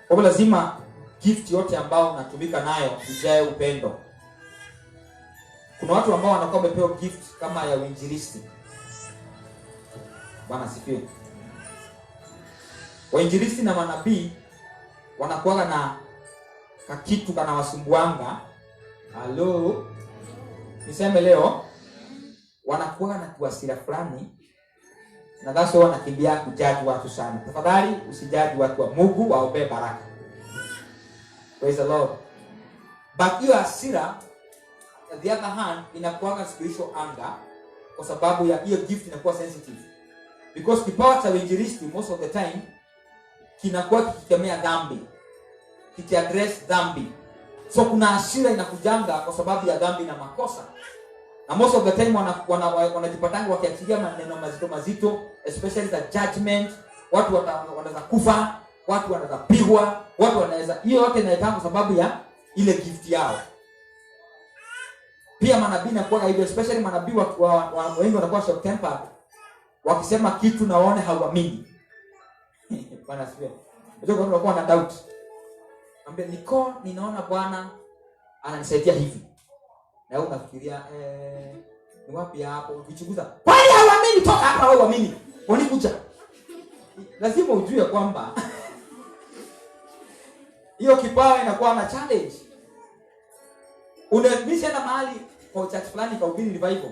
Kwa lazima gift yote ambao unatumika nayo ijae upendo. Kuna watu ambao wanakuwa wamepewa gift kama ya uinjilisti. Bwana sifiwe. Wainjilisti na manabii wanakuwa na kakitu kana wasumbuanga Halo. Niseme leo wanakuwa na kuasira fulani na daso wanakimbia kujaji watu sana. Tafadhali usijaji watu wa Mungu, waombe baraka. Praise the Lord. But hiyo hasira, on the other hand, inakuwa spiritual anger kwa sababu ya hiyo gift inakuwa sensitive. Because kipawa cha uinjilisti most of the time kinakuwa kikikemea dhambi, kikiaddress dhambi. So kuna hasira inakujanga kwa sababu ya dhambi na makosa. Na most of the time wanajipatanga wakiachilia maneno mazito, especially the judgment. Watu wanaweza kufa, watu wanaweza pigwa, watu wanaweza, hiyo yote inaitwa kwa sababu ya ile gift yao. Pia manabii nakuwa hivyo, especially manabii wengi wanakuwa short tempered. Wakisema kitu na waone hauamini. Bwana siwe. Ndio kwa unakuwa na doubt. Ambia ninaona Bwana ananisaidia hivi. Na wewe unafikiria ni wapi hapo? Ukichunguza, kwani hauamini? Toka hapa wewe uamini. Unikuja. Lazima ujue kwamba hiyo kipawa inakuwa na challenge. Unaadmisha na mahali kwa church fulani kwa ubiri revival.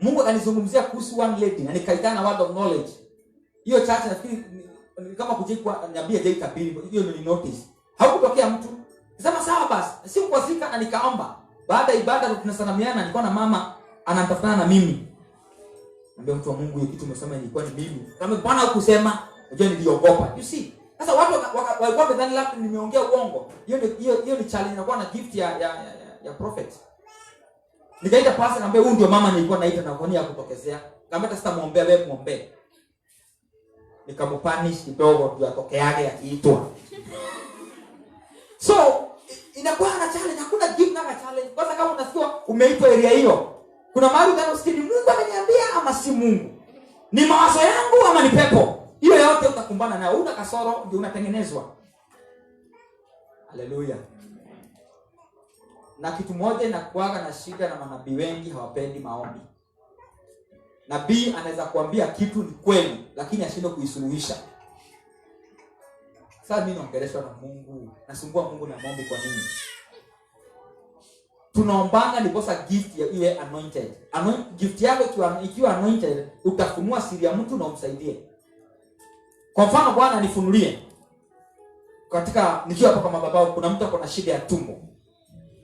Mungu akanizungumzia kuhusu one lady na nikaitana word of knowledge. Hiyo church nafikiri kama kujikwa niambia je itabiri, hiyo ni notice. Haukutokea mtu. Sema sawa basi. Si kukwazika na nikaomba. Baada ya ibada tunasalamiana, nilikuwa na mama ananitafutana na mimi. Niambia mtu wa Mungu, hiyo kitu umesema ilikuwa ni mimi. Kama Bwana hukusema, unajua niliogopa. You see? Sasa watu walikuwa wamedhani labda nimeongea uongo. Hiyo ni challenge inakuwa na gift ya prophet. Nikaita pastor niambia huyu ndio mama nilikuwa naita na ngonia kutokezea. Kama hata sitamuombea wewe muombe. Nikamupanish kidogo tu atokeage akiitwa. So inakuwa na challenge, hakuna gift na challenge. Kwanza kama unasikia umeitwa area hiyo, kuna mahali unasikia ni Mungu ameniambia ama si Mungu. Ni mawazo yangu ama ni pepo. Hiyo yote utakumbana nayo. Una kasoro ndio unatengenezwa. Haleluya. Na kitu moja inakuaga na shida na manabii wengi hawapendi maombi. Nabii anaweza kuambia kitu ni kweli lakini ashindwe kuisuluhisha. Sasa mimi naongeleshwa na Mungu, nasumbua Mungu na maombi kwa nini? Tunaombanga ndiposa gift ya iwe anointed. Gift yako ikiwa anointed, utafunua siri ya mtu na umsaidie. Kwa mfano Bwana anifunulie katika nikiwa hapa kama babao kuna mtu ako na shida ya tumbo.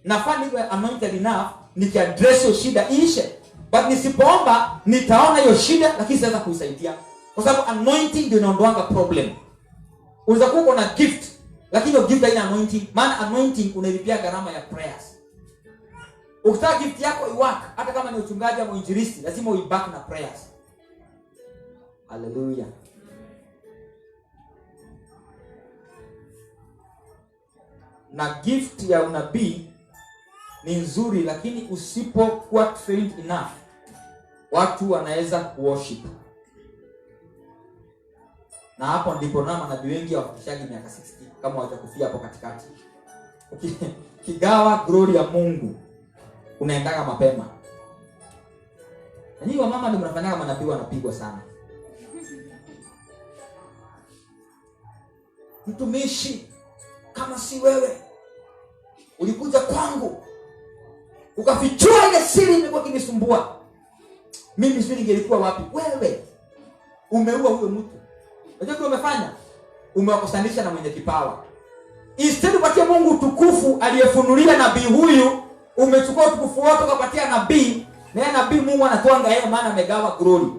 Nafaa niwe anointed enough nikiaddress hiyo shida iishe. But nisipoomba nitaona hiyo shida lakini siweza kuisaidia. Kwa sababu anointing ndio inaondoanga problem. Unaweza kuwa una gift lakini hiyo gift haina anointing. Maana anointing unalipia gharama ya prayers. Ukitaka gift yako iwork, hata kama ni uchungaji au injilisti, lazima uibaki na prayers. Hallelujah. Na gift ya unabii ni nzuri lakini usipokuwa trained enough, watu wanaweza kuworship. Na hapo ndipo na manabii wengi wafikishaji miaka 60 kama watakufia hapo katikati. Kigawa glory ya Mungu unaendaga mapema. Na nyinyi wamama ndio mnafanyaga manabii wanapigwa sana. Mtumishi, kama si wewe ulikuja kwangu ukafichua ile siri imekuwa kinisumbua, mimi siri ingelikuwa wapi? Wewe umeua huyo mtu. Unajua kile umefanya? Umewakosanisha na mwenye kipawa. Instead upatie Mungu utukufu aliyefunulia nabii huyu, umechukua utukufu wote ukapatia nabii, na nabii Mungu anatoanga yeye maana amegawa glory.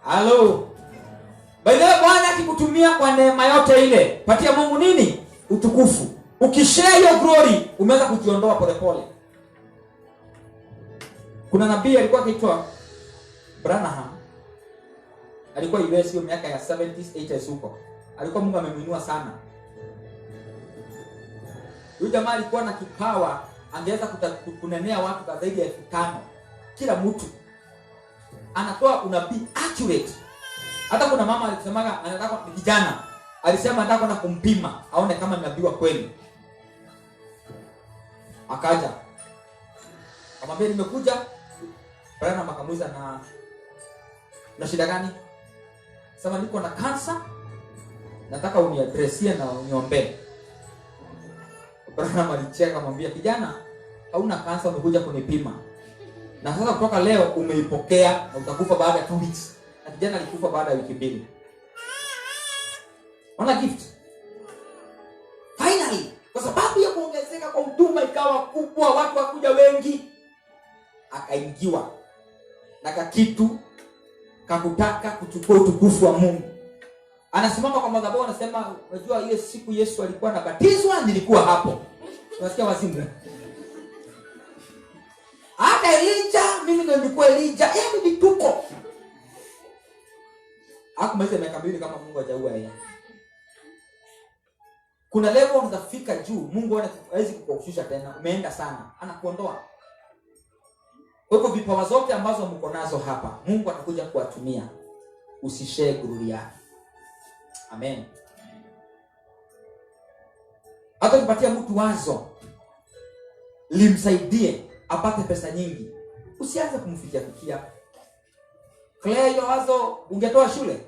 Hello. Baadaye Bwana akikutumia kwa neema yote ile, patia Mungu nini? Utukufu. Ukishare hiyo glory, umeanza kujiondoa polepole. Kuna nabii alikuwa akiitwa Branham. Alikuwa US hiyo miaka ya 70s 80s huko. Alikuwa Mungu amemuinua sana. Huyu jamaa alikuwa na kipawa, angeweza kunenea watu kwa zaidi ya 5,000. Kila mtu anatoa unabii accurate. Hata kuna mama alisemaga anataka ni kijana. Alisema anataka kwenda kumpima aone kama ni nabii wa kweli. Akaja. Akamwambia nimekuja. Bwana makamuiza na shida gani? Sema niko na kansa. Nataka uniadressie na uniombee. Branham alicheka akamwambia, kijana, hauna kansa, umekuja kunipima. Na sasa kutoka leo umeipokea na utakufa baada ya 2 weeks. Na kijana alikufa baada ya wiki 2. Ona gift. Finally, kwa sababu ya kuongezeka kwa huduma ikawa kubwa, watu wakuja wengi, akaingiwa na kakitu kakutaka kuchukua utukufu wa Mungu. Anasimama kwa madhabahu anasema, unajua ile siku Yesu alikuwa anabatizwa nilikuwa hapo. Unasikia wazimu? Hata Elijah, mimi ndio nilikuwa Elijah, yaani vituko. Hakumaliza miaka 2 kama Mungu hajaua yeye. Kuna level unafika juu, Mungu hawezi kukushusha tena. Umeenda sana, anakuondoa. Kwa hivyo vipawa zote ambazo mko nazo hapa, Mungu atakuja kuwatumia. Usishare gururi yake. Amen. Hata ukipatia mtu wazo limsaidie apate pesa nyingi, usianze kumfikia. Claire, hiyo wazo ungetoa shule.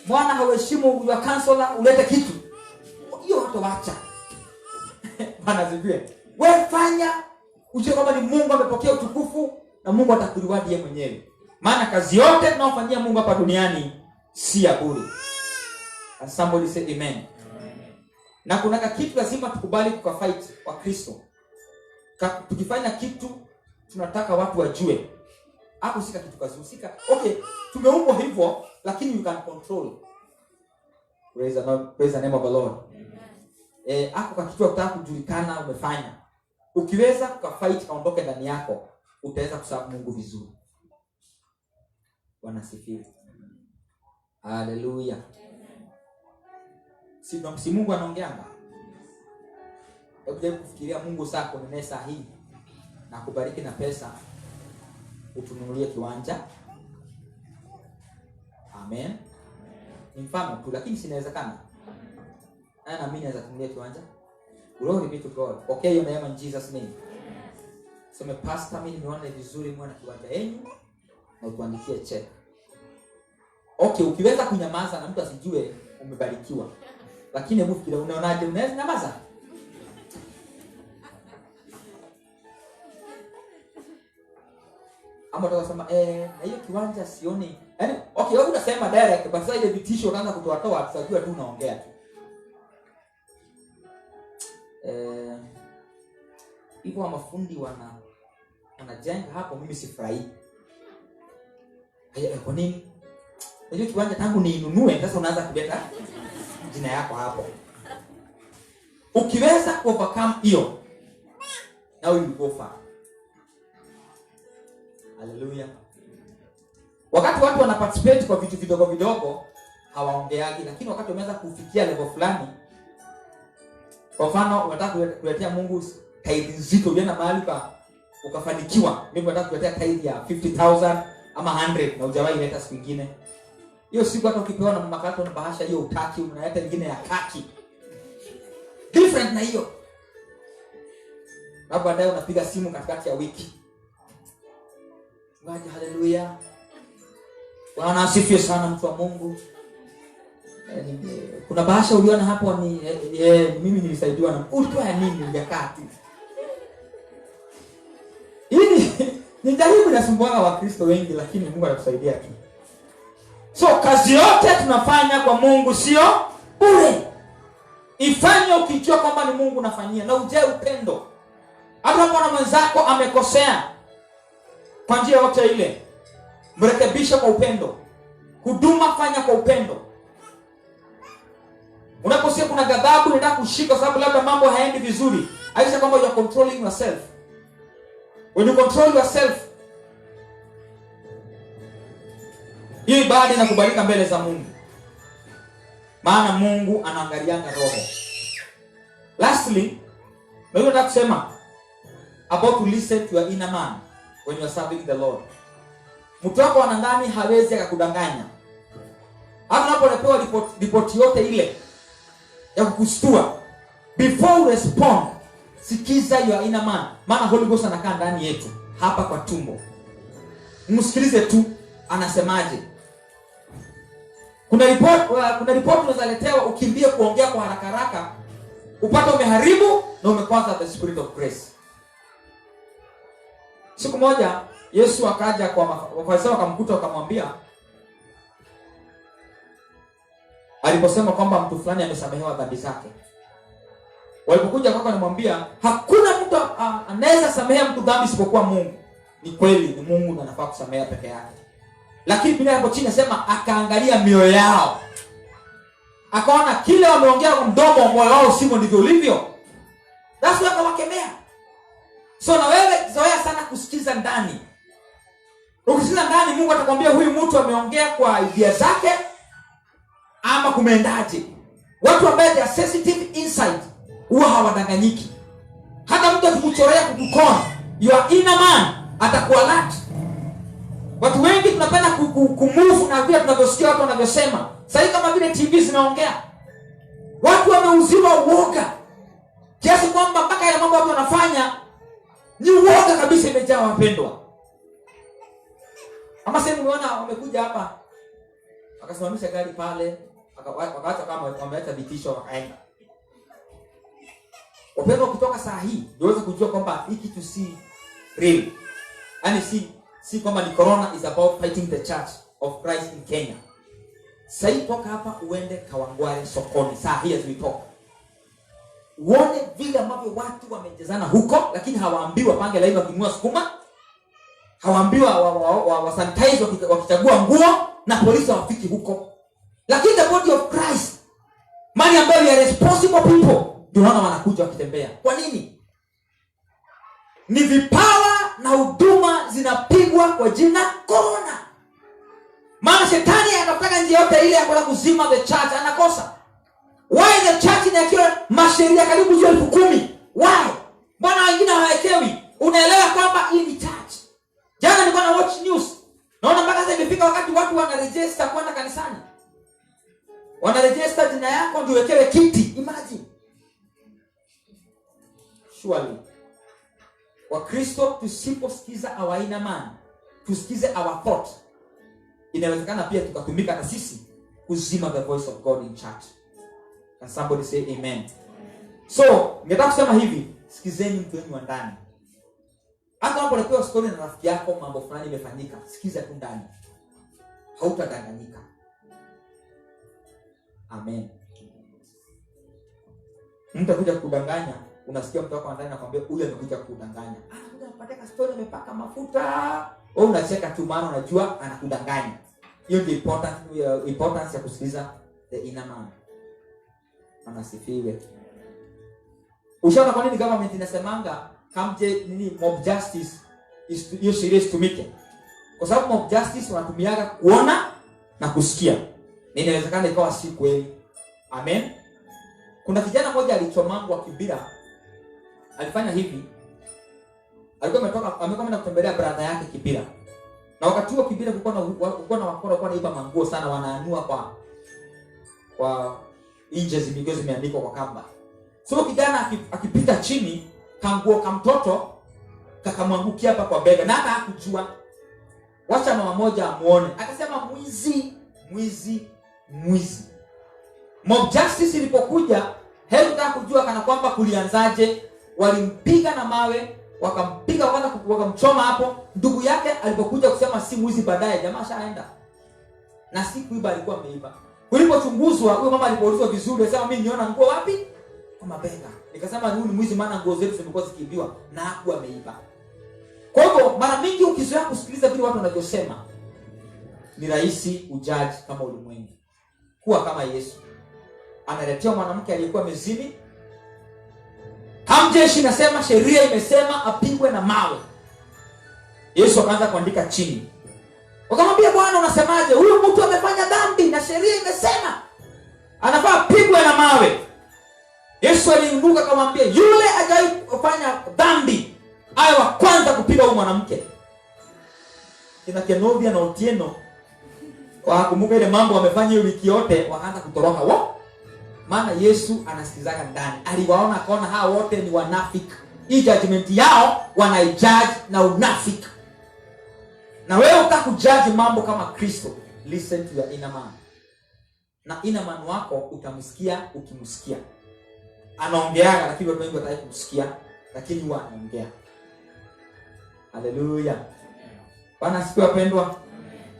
Mwana haweshimu your counselor, ulete kitu. Hiyo hata wacha. Bwana ziviwe. Wewe fanya, ujue kwamba ni Mungu amepokea utukufu na Mungu atakureward yeye mwenyewe. Maana kazi yote tunayofanyia Mungu hapa duniani si ya bure. And somebody say amen. Amen. Na kuna kitu lazima tukubali fight kwa Kristo. Tukifanya kitu tunataka watu wajue. Hapo sika kitu kazusika. Okay, tumeumbwa hivyo lakini you can control. Praise the name of the Lord. Hapo kwa kitu unataka kujulikana umefanya. Ukiweza kufight kaondoke ndani yako, utaweza kusabu Mungu vizuri. Bwana sifiwe. Hallelujah. Si Mungu anaongeanga. Hebu jaribu kufikiria Mungu sako ni saa hii na kubariki na pesa utununulie kiwanja. Amen. Ni mfano tu lakini sinawezekana. Na mimi naweza kununulia kiwanja. Glory be to God. Okay, hiyo neema in Jesus name. Sema pastor, mimi nimeona vizuri mwana kiwanja yenu na utuandikie check. Okay, ukiweza kunyamaza na mtu asijue umebarikiwa. Lakini hebu fikiria, unaonaje unaweza nyamaza? Ama utasema na hiyo kiwanja sioni. Yaani okay, wewe unasema direct but sasa ile vitisho unaanza kutoa tutajua tu unaongea tu. Hivyo wa mafundi wanajenga hapo, mimi sifurahi. Kwa nini? Hiyo kiwanja tangu niinunue sasa unaanza kuleta jina yako hapo. Ukiweza kuovercome hiyo, now you go far. Hallelujah. Wakati watu wana participate kwa vitu vidogo vidogo hawaongeagi, lakini wakati wameweza kufikia level fulani, kwa mfano unataka kuletea Mungu tithe nzito, ulienda mahali ukafanikiwa, mimi nataka kuletea tithe ya 50,000 ama 100 na hujawahi leta siku nyingine. Hiyo siku hata ukipewa na mama yako na bahasha hiyo utaki, unaleta nyingine ya kaki. Different na hiyo. Na baadaye unapiga simu katikati ya wiki. Ngaje, haleluya. Bwana asifiwe sana mtu wa Mungu. Kuna bahasha uliona hapo ni mimi nilisaidiwa na ulitoa ya nini ungekaa tu. Hii ni jaribu na sumbuanga wa Kristo wengi lakini Mungu anatusaidia tu. So kazi yote tunafanya kwa Mungu sio bure. Ifanye ukijua kwamba ni Mungu unafanyia na uje upendo. Hata kama mwenzako amekosea kwa njia yote ile, mrekebisha kwa upendo. Huduma fanya kwa upendo. Unaposikia kuna ghadhabu unataka kushika sababu labda mambo haendi vizuri, aisha kwamba you are controlling yourself. When you control yourself, hii ibada inakubalika mbele za Mungu. Maana Mungu anaangalianga roho. Lastly, mimi nataka kusema about to listen to your inner man when you are serving the Lord. Mtu wako wa ndani hawezi akakudanganya. Hata unapopewa report yote ile ya kukustua, before you respond, sikiza your inner man. Maana Holy Ghost anakaa ndani yetu hapa kwa tumbo. Msikilize tu anasemaje. Kuna report unaweza letewa ukimbie kuongea kwa haraka haraka upate umeharibu na umekwaza the spirit of grace. Siku moja Yesu akaja kwa Mafarisayo akamkuta akamwambia, aliposema kwamba mtu fulani amesamehewa dhambi zake. Walipokuja kwako anamwambia hakuna mtu anaweza samehea mtu dhambi isipokuwa Mungu. Ni kweli, ni Mungu ndiye anafaa kusamehea peke yake. Lakini Biblia hapo chini nasema akaangalia mioyo yao. Akaona kile wameongea kwa mdomo, moyo wao sivyo ndivyo ulivyo. That's why akawakemea. So na wewe zoea sana kusikiza ndani. Ukisikiza ndani, Mungu atakwambia huyu mtu ameongea kwa idea zake ama kumeendaje. Watu ambao they are sensitive inside huwa hawadanganyiki. Hata mtu akikuchorea kukukona, your inner man atakuwa alert. Watu wengi tunapenda kumove na vile tunavyosikia watu wanavyosema. Sasa kama vile TV zinaongea, watu wameuziwa uoga kiasi kwamba mpaka ile mambo watu wanafanya ni uoga kabisa, imejaa wapendwa. Ama sasa umeona wamekuja hapa akasimamisha gari pale, wakaacha kama wameacha vitisho wakaenda. Wapendwa, kutoka saa hii unaweza kujua kwamba hiki kitu si real. Yaani si kwamba ni corona is about fighting the church of Christ in Kenya. Sasa toka hapa uende Kawangware sokoni saa hii tulitoka. Uone vile ambavyo watu wamejezana huko, lakini hawaambiwa pange laini wakinunua sukuma. Hawaambiwa wa sanitize wakichagua nguo, na polisi hawafiki huko. Lakini the body of Christ, mali ambayo ni responsible people, tunaona wanakuja wakitembea. Kwa nini? Ni vipawa na huduma zinapigwa kwa jina corona. Maana shetani anataka njia yote ile ya kwenda kuzima the church, anakosa. Why the church inakiwa masheria karibu 10,000? Why? Bwana wengine hawaekewi. Unaelewa kwamba hii ni church. Jana nilikuwa na watch news. Naona mpaka sasa imefika wakati watu wanaregister kwenda kanisani. Wanaregister jina yako ndio wekewe kiti. Imagine. Surely. Wakristo tusiposikiza our inner man, tusikize our thought, inawezekana pia tukatumika na sisi kuzima the voice of God in church. Can somebody say amen? So, ningetaka kusema hivi, sikizeni mtu wenu wa ndani. Hata unapoletewa story na rafiki yako mambo fulani imefanyika, sikiza tu ndani. Hautadanganyika. Amen. Mtu akuja kudanganya, unasikia mtu wako ndani anakuambia huyu amekuja kudanganya. Anakuja kupata story amepaka mafuta. Wewe unacheka tu maana unajua anakudanganya. Hiyo ndio importance ya kusikiliza the inner man. Anasifiwe. Ushaona kwa nini government inasemanga kamje mob justice hiyo sheria itumike? Kwa sababu mob justice wanatumiaga kuona na kusikia. Na inawezekana ikawa si kweli. Amen. Kuna kijana mmoja alichomangwa Kibira. Alifanya hivi. Alikuwa amekwenda kutembelea brother yake Kibira. Na wakati huo Kibira kulikuwa na wakora walikuwa naiba manguo sana, wanaanua kwa inches because imeandikwa kwa kamba. So kijana akipita chini, kanguo ka mtoto kakamwangukia hapa kwa bega, na hata hakujua. Wacha mama moja amuone. Akasema mwizi. Mob justice ilipokuja, hebu kujua kana kwamba kulianzaje. Walimpiga na mawe, wakampiga wakamchoma hapo. Ndugu yake alipokuja kusema si mwizi, baadaye jamaa shaenda. Na si kuiba, alikuwa ameiba. Kulipochunguzwa, huyo mama alipoulizwa vizuri, akasema mimi niona nguo wapi? Kwa mabega. Nikasema huyu ni mwizi maana nguo zetu zimekuwa zikiibiwa na hakuwa ameiba. Kwa hivyo mara mingi ukizoea kusikiliza vile watu wanavyosema, ni rahisi ujaji kama ulimwengu. Kuwa kama Yesu. Analetea mwanamke aliyekuwa mezini. Hamjeshi nasema sheria imesema apigwe na mawe. Yesu akaanza kuandika chini. Wakamwambia, Bwana unasemaje? Huyu mtu amefanya dhambi na sheria imesema anafaa apigwe na mawe. Yesu aliinuka akamwambia, yule hajawahi kufanya dhambi awe wa kwanza kupiga huyu mwanamke. Kina Kenovia na Otieno wakumbuka ile mambo wamefanya hiyo wiki yote, wakaanza kutoroka wao. Maana Yesu anasikizaga ndani. Aliwaona akaona hao wote ni wanafiki. Hii judgment yao wanaijudge na unafiki. Na wewe utakujudge mambo kama Kristo, listen to your inner man. Na inner man wako utamsikia ukimsikia. anaongeaga lakini watu wengi wataki kumsikia, lakini huwa anaongea. Haleluya. Bwana asifiwe wapendwa.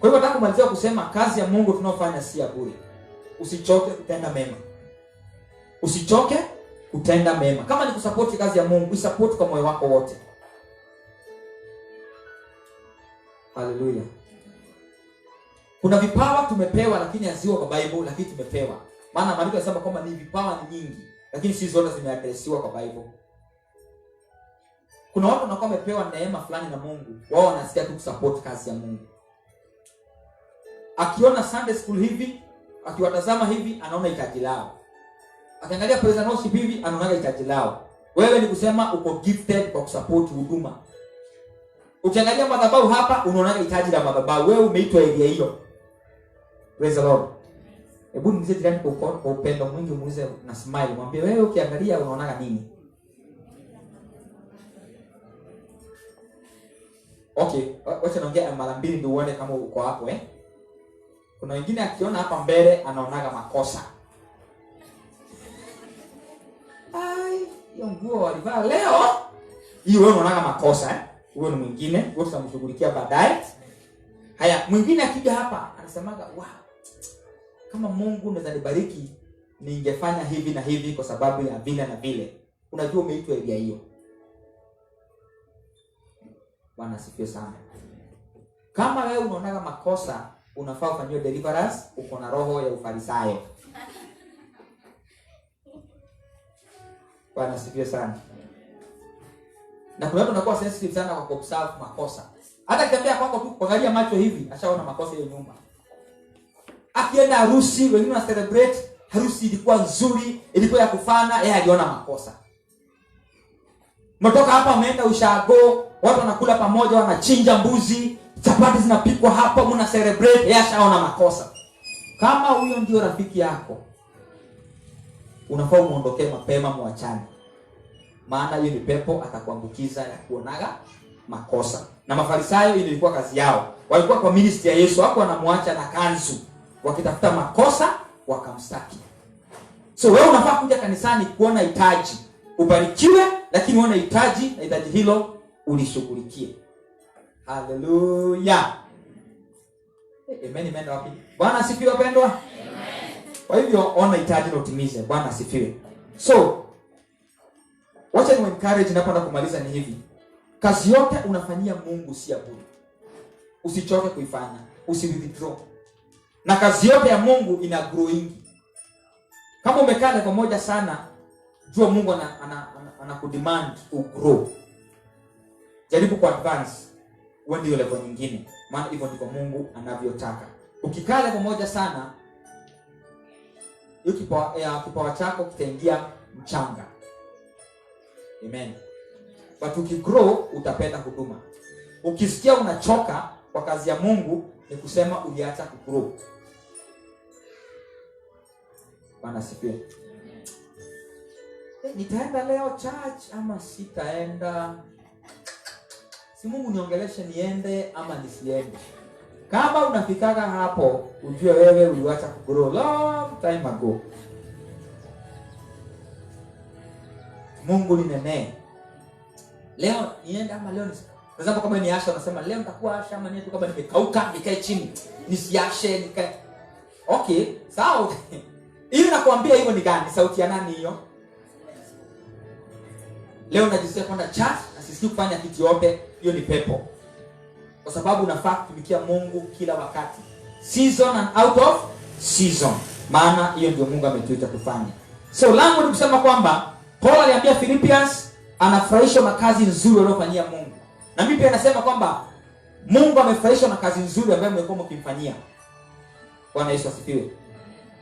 Kwa hivyo nataka kumalizia kusema kazi ya Mungu tunaofanya si ya bure. Usichoke kutenda mema. Usichoke kutenda mema. Kama ni kusupport kazi ya Mungu, uisupport kwa moyo wako wote. Haleluya. Kuna vipawa tumepewa lakini hazio kwa Bible, lakini tumepewa. Maana maandiko yanasema kwamba ni vipawa ni nyingi, lakini si zote zimeadresiwa kwa Bible. Kuna watu wanakuwa wamepewa neema fulani na Mungu, wao wanasikia tu kusupport kazi ya Mungu. Akiona Sunday school hivi, akiwatazama hivi, anaona hitaji lao. Akiangalia praise and worship hivi, anaona hitaji lao. Wewe ni kusema uko gifted kwa kusupport huduma. Ukiangalia madhabahu hapa, unaona hitaji la madhabahu. Wewe umeitwa area hiyo. Praise the Lord. Hebu nize jirani kwa upendo mwingi, muulize na smile, mwambie wewe ukiangalia unaona nini? Okay, wacha naongea mara mbili ndio uone kama uko hapo Kuna wengine akiona hapa mbele anaonaga makosa. Ai, hiyo nguo walivaa leo. Hiyo wewe unaonaga makosa Huyo ni mwingine, wote tutamshughulikia baadaye. Haya, mwingine akija hapa anasemaga, "Wow. Kama Mungu unaweza nibariki, ningefanya hivi na hivi kwa sababu ya vile na vile." Unajua umeitwa area hiyo. Bwana asifiwe sana. Kama wewe unaonaga makosa, unafaa ufanyiwe deliverance, uko na roho ya ufarisayo. Bwana asifiwe sana. Na kuna watu wanakuwa sensitive sana kwa observe makosa. Hata kitembea kwako tu kuangalia macho hivi, ashaona makosa hiyo nyumba. Akienda harusi, wengine wana celebrate, harusi ilikuwa nzuri, ilikuwa ya kufana, yeye aliona makosa. Mtoka hapa ameenda ushago, watu wanakula pamoja, wanachinja mbuzi, chapati zinapikwa hapa, mna celebrate, yeye ashaona makosa. Kama huyo ndio rafiki yako, unafaa muondokee mapema, muachane. Maana hiyo ni pepo atakuambukiza ya kuonaga makosa. Na Mafarisayo ile ilikuwa kazi yao. Walikuwa kwa ministry ya Yesu, hapo wanamwacha na kanzu, wakitafuta makosa wakamstaki. So wewe unafaa kuja kanisani kuona hitaji, ubarikiwe, lakini uone hitaji na hitaji hilo ulishughulikie. Haleluya. Amen, amen wapi? Bwana asifiwe wapendwa. Amen. Kwa hivyo ona hitaji na utimize. Bwana asifiwe. So wacha ni encourage napoenda kumaliza ni hivi. Kazi yote unafanyia Mungu si ya bure. Usichoke kuifanya, usiwithdraw. Na kazi yote ya Mungu ina growing. Kama umekaa level moja sana, jua Mungu anakudemand ugrow. Jaribu ku advance uende hiyo level nyingine. Maana hivyo ndivyo Mungu anavyotaka. Ukikaa level moja sana, hiyo kipawa chako kitaingia mchanga. Amen. But ukigrow utapenda huduma. Ukisikia unachoka kwa kazi ya Mungu ni kusema uliacha kugrow. Bwana sifiwe. Nitaenda leo church ama sitaenda? Si Mungu niongeleshe niende ama nisiende. Kama unafikaga hapo, ujue wewe uliacha kugrow long time ago. Mungu ninene. Leo niende ama leo kwa sababu kama ni Asha unasema leo nitakuwa Asha ama niende kama nimekauka nikae chini. Nisiashe nikae. Okay, sawa. Ili nakwambia hivyo ni gani? Sauti ya nani hiyo? Leo najisikia kwenda church na sisikii kufanya kitu yote, hiyo ni pepo. Kwa sababu unafaa kutumikia Mungu kila wakati. Season and out of season. Maana hiyo ndio Mungu ametuita kufanya. So langu ni kusema kwamba Paul aliambia Philippians anafurahishwa na kazi nzuri aliyofanyia Mungu. Na mimi pia nasema kwamba Mungu amefurahishwa na kazi nzuri ambayo mmekuwa mkimfanyia. Bwana Yesu asifiwe.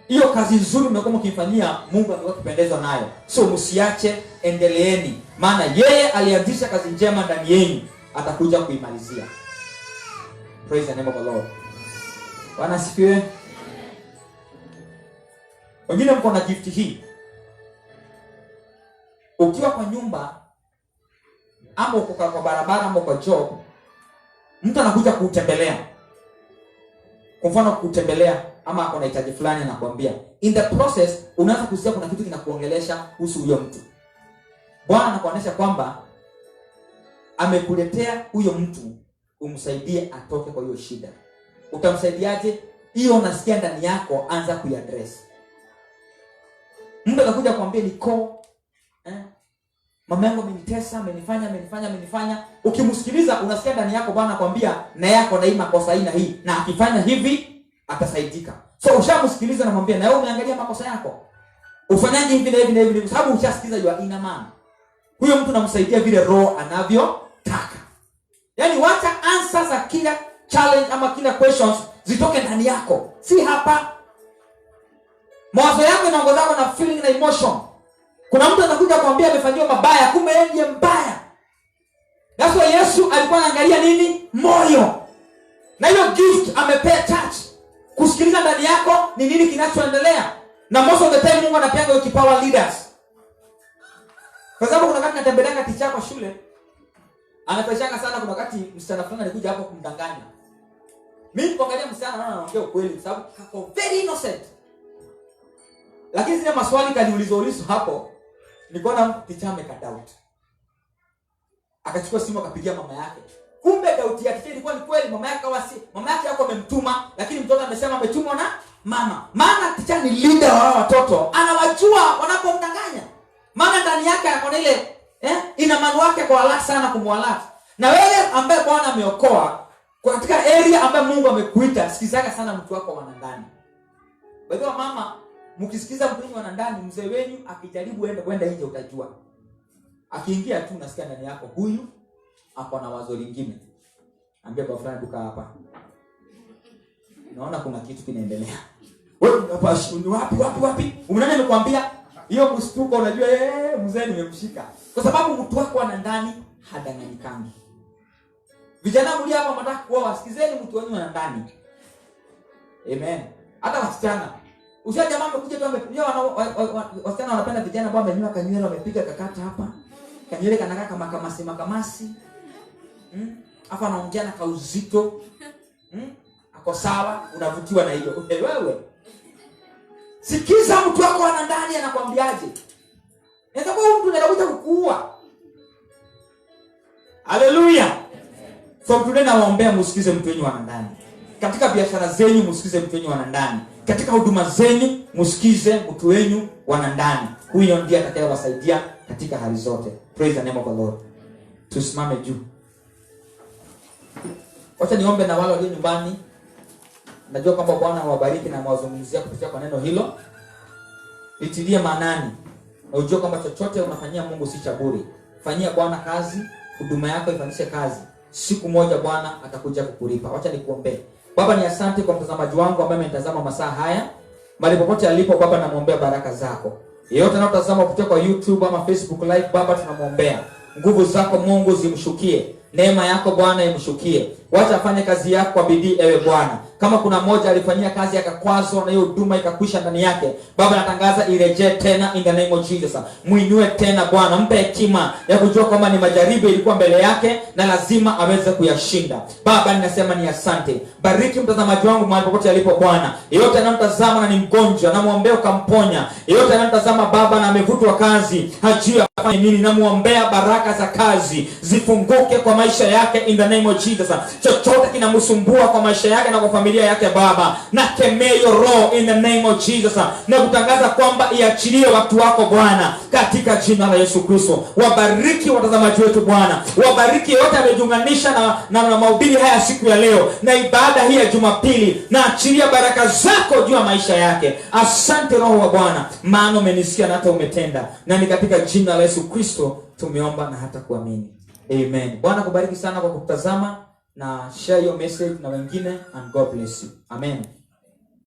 Hiyo kazi nzuri mmekuwa mkimfanyia, Mungu amekuwa akipendezwa nayo. So msiache, endeleeni. Maana yeye alianzisha kazi njema ndani yenu, atakuja kuimalizia. Praise the name of the Lord. Bwana asifiwe. Wengine mko na gift hii. Ukiwa kwa nyumba ama uko kwa barabara ama kwa job, mtu anakuja kutembelea. Kwa mfano kutembelea ama ako na hitaji fulani anakuambia. In the process unaanza kusikia kuna kitu kinakuongelesha kuhusu huyo mtu. Bwana anakuonesha kwamba amekuletea huyo mtu umsaidie atoke kwa hiyo shida. Utamsaidiaje? Hiyo unasikia ndani yako, anza kuiaddress. Mtu anakuja kuambia niko mama yangu amenitesa, amenifanya. Ukimsikiliza unasikia ndani yako Bwana anakuambia na yako na hii makosa hii na hii, na akifanya hivi atasaidika. So ushamsikiliza na mwambia na wewe umeangalia makosa yako. Ufanyaje hivi na hivi na hivi, kwa sababu ushasikiza jua ina maana. Huyo mtu namsaidia vile roho anavyotaka. Yaani wacha answers za kila challenge ama kila questions zitoke ndani yako. Si hapa. Mawazo yako yanaongozana na feeling na emotion. Kuna mtu anakuja kuambia amefanyiwa mabaya, kumbe yeye ndiye mbaya. That's why Yesu alikuwa anaangalia nini? Moyo. Na hiyo gift amepea church. Kusikiliza ndani yako ni nini kinachoendelea. Na most of the time Mungu anapeanga hiyo kipawa leaders. Kwa sababu kuna wakati natembelea ticha kwa shule, anapeshanga sana. Kuna wakati msichana fulani alikuja hapo kumdanganya. Mimi nilipoangalia msichana naona anaongea ukweli kwa sababu kako very innocent. Lakini zile maswali kaniulizwa hapo, nikaona ticha amekadoubt. Akachukua simu akapigia mama yake. Kumbe doubt yake ilikuwa ni kweli, mama yake yako amemtuma, lakini mtoto amesema ametumwa na mama. Maana ticha ni leader wa watoto, anawajua wanapomdanganya. Maana ndani yake akona ile ina maana wake kwa haraka sana kumwalata. Na wewe ambaye Bwana ameokoa katika area ambayo Mungu amekuita, sikizaka sana mtu wako wa ndani. Baadhi mama, mkisikiza mtu wenu wa ndani, mzee wenu akijaribu kwenda nje utajua. Akiingia tu unasikia ndani yako huyu hapo na wazo lingine. Ambia kwa fulani duka hapa. Naona kuna kitu kinaendelea. Wewe hapa wapi? Umeona nimekwambia hiyo kustuka, unajua mzee nimemshika. Kwa sababu mtu wako wa ndani hadanganyikangi. Vijana mlia hapa mnataka kuoa, wasikizeni mtu wenu wa ndani. Amen. Hata wasichana. Ushaje jamaa amekuja tu wasichana wanapenda vijana ambao wamenyoa kanywele, wamepiga kakata hapa. Kanywele kanakaa kama kamasi. Hapa anaongea na kauzito. Ako sawa, unavutiwa na hiyo. Wewe sikiza mtu wako wa ndani anakuambiaje. Ndio kwa mtu anakuja kukuua. Haleluya. So today nawaombea msikize mtu wenu wa ndani. Katika biashara zenu msikize mtu wenu wa ndani. Katika huduma zenu msikize mtu wenu wa ndani. Huyo ndiye atakayewasaidia katika hali zote. Praise the name of the Lord. Tusimame juu. Wacha niombe na wale walio nyumbani. Najua kwamba Bwana awabariki na mwazungumzia kupitia kwa neno hilo. Litilie maanani. Na ujue kwamba chochote unafanyia Mungu si cha bure. Fanyia Bwana kazi, huduma yako ifanyishe kazi. Siku moja Bwana atakuja kukulipa. Wacha nikuombee. Baba, ni asante kwa mtazamaji wangu ambaye amenitazama masaa haya. Mahali popote alipo Baba, namuombea baraka zako. Yeyote anayotazama kupitia kwa YouTube ama Facebook live Baba, tunamuombea. Nguvu zako Mungu zimshukie. Neema yako Bwana imshukie. Wacha afanye kazi yako kwa bidii ewe Bwana. Kama kuna mmoja alifanyia kazi akakwazwa na hiyo huduma ikakwisha ndani yake, Baba natangaza irejee tena in the name of Jesus. Muinue tena Bwana, mpe hekima ya kujua kwamba ni majaribu ilikuwa mbele yake na lazima aweze kuyashinda. Baba ninasema ni asante. Bariki mtazamaji wangu mahali popote alipo Bwana. Yeyote anamtazama na ni mgonjwa, namuombea ukamponya. Yeyote anamtazama Baba na amevutwa kazi, hajui afanye nini, namuombea baraka za kazi zifunguke kwa maisha yake in the name of Jesus. Chochote kinamsumbua kwa maisha yake na kwa familia yake Baba, na kemeo roho in the name of Jesus, na kutangaza kwamba iachilie watu wako Bwana katika jina la Yesu Kristo. Wabariki watazamaji wetu Bwana, wabariki yote amejiunganisha na mahubiri haya siku ya leo na ibada hii ya Jumapili, na achilia baraka zako juu ya maisha yake. Asante Roho wa Bwana, maana umenisikia na hata umetenda, na ni katika jina la Yesu Kristo tumeomba na hata kuamini. Amen. Bwana kubariki sana kwa kutazama na share your message na wengine, and God bless you. Amen.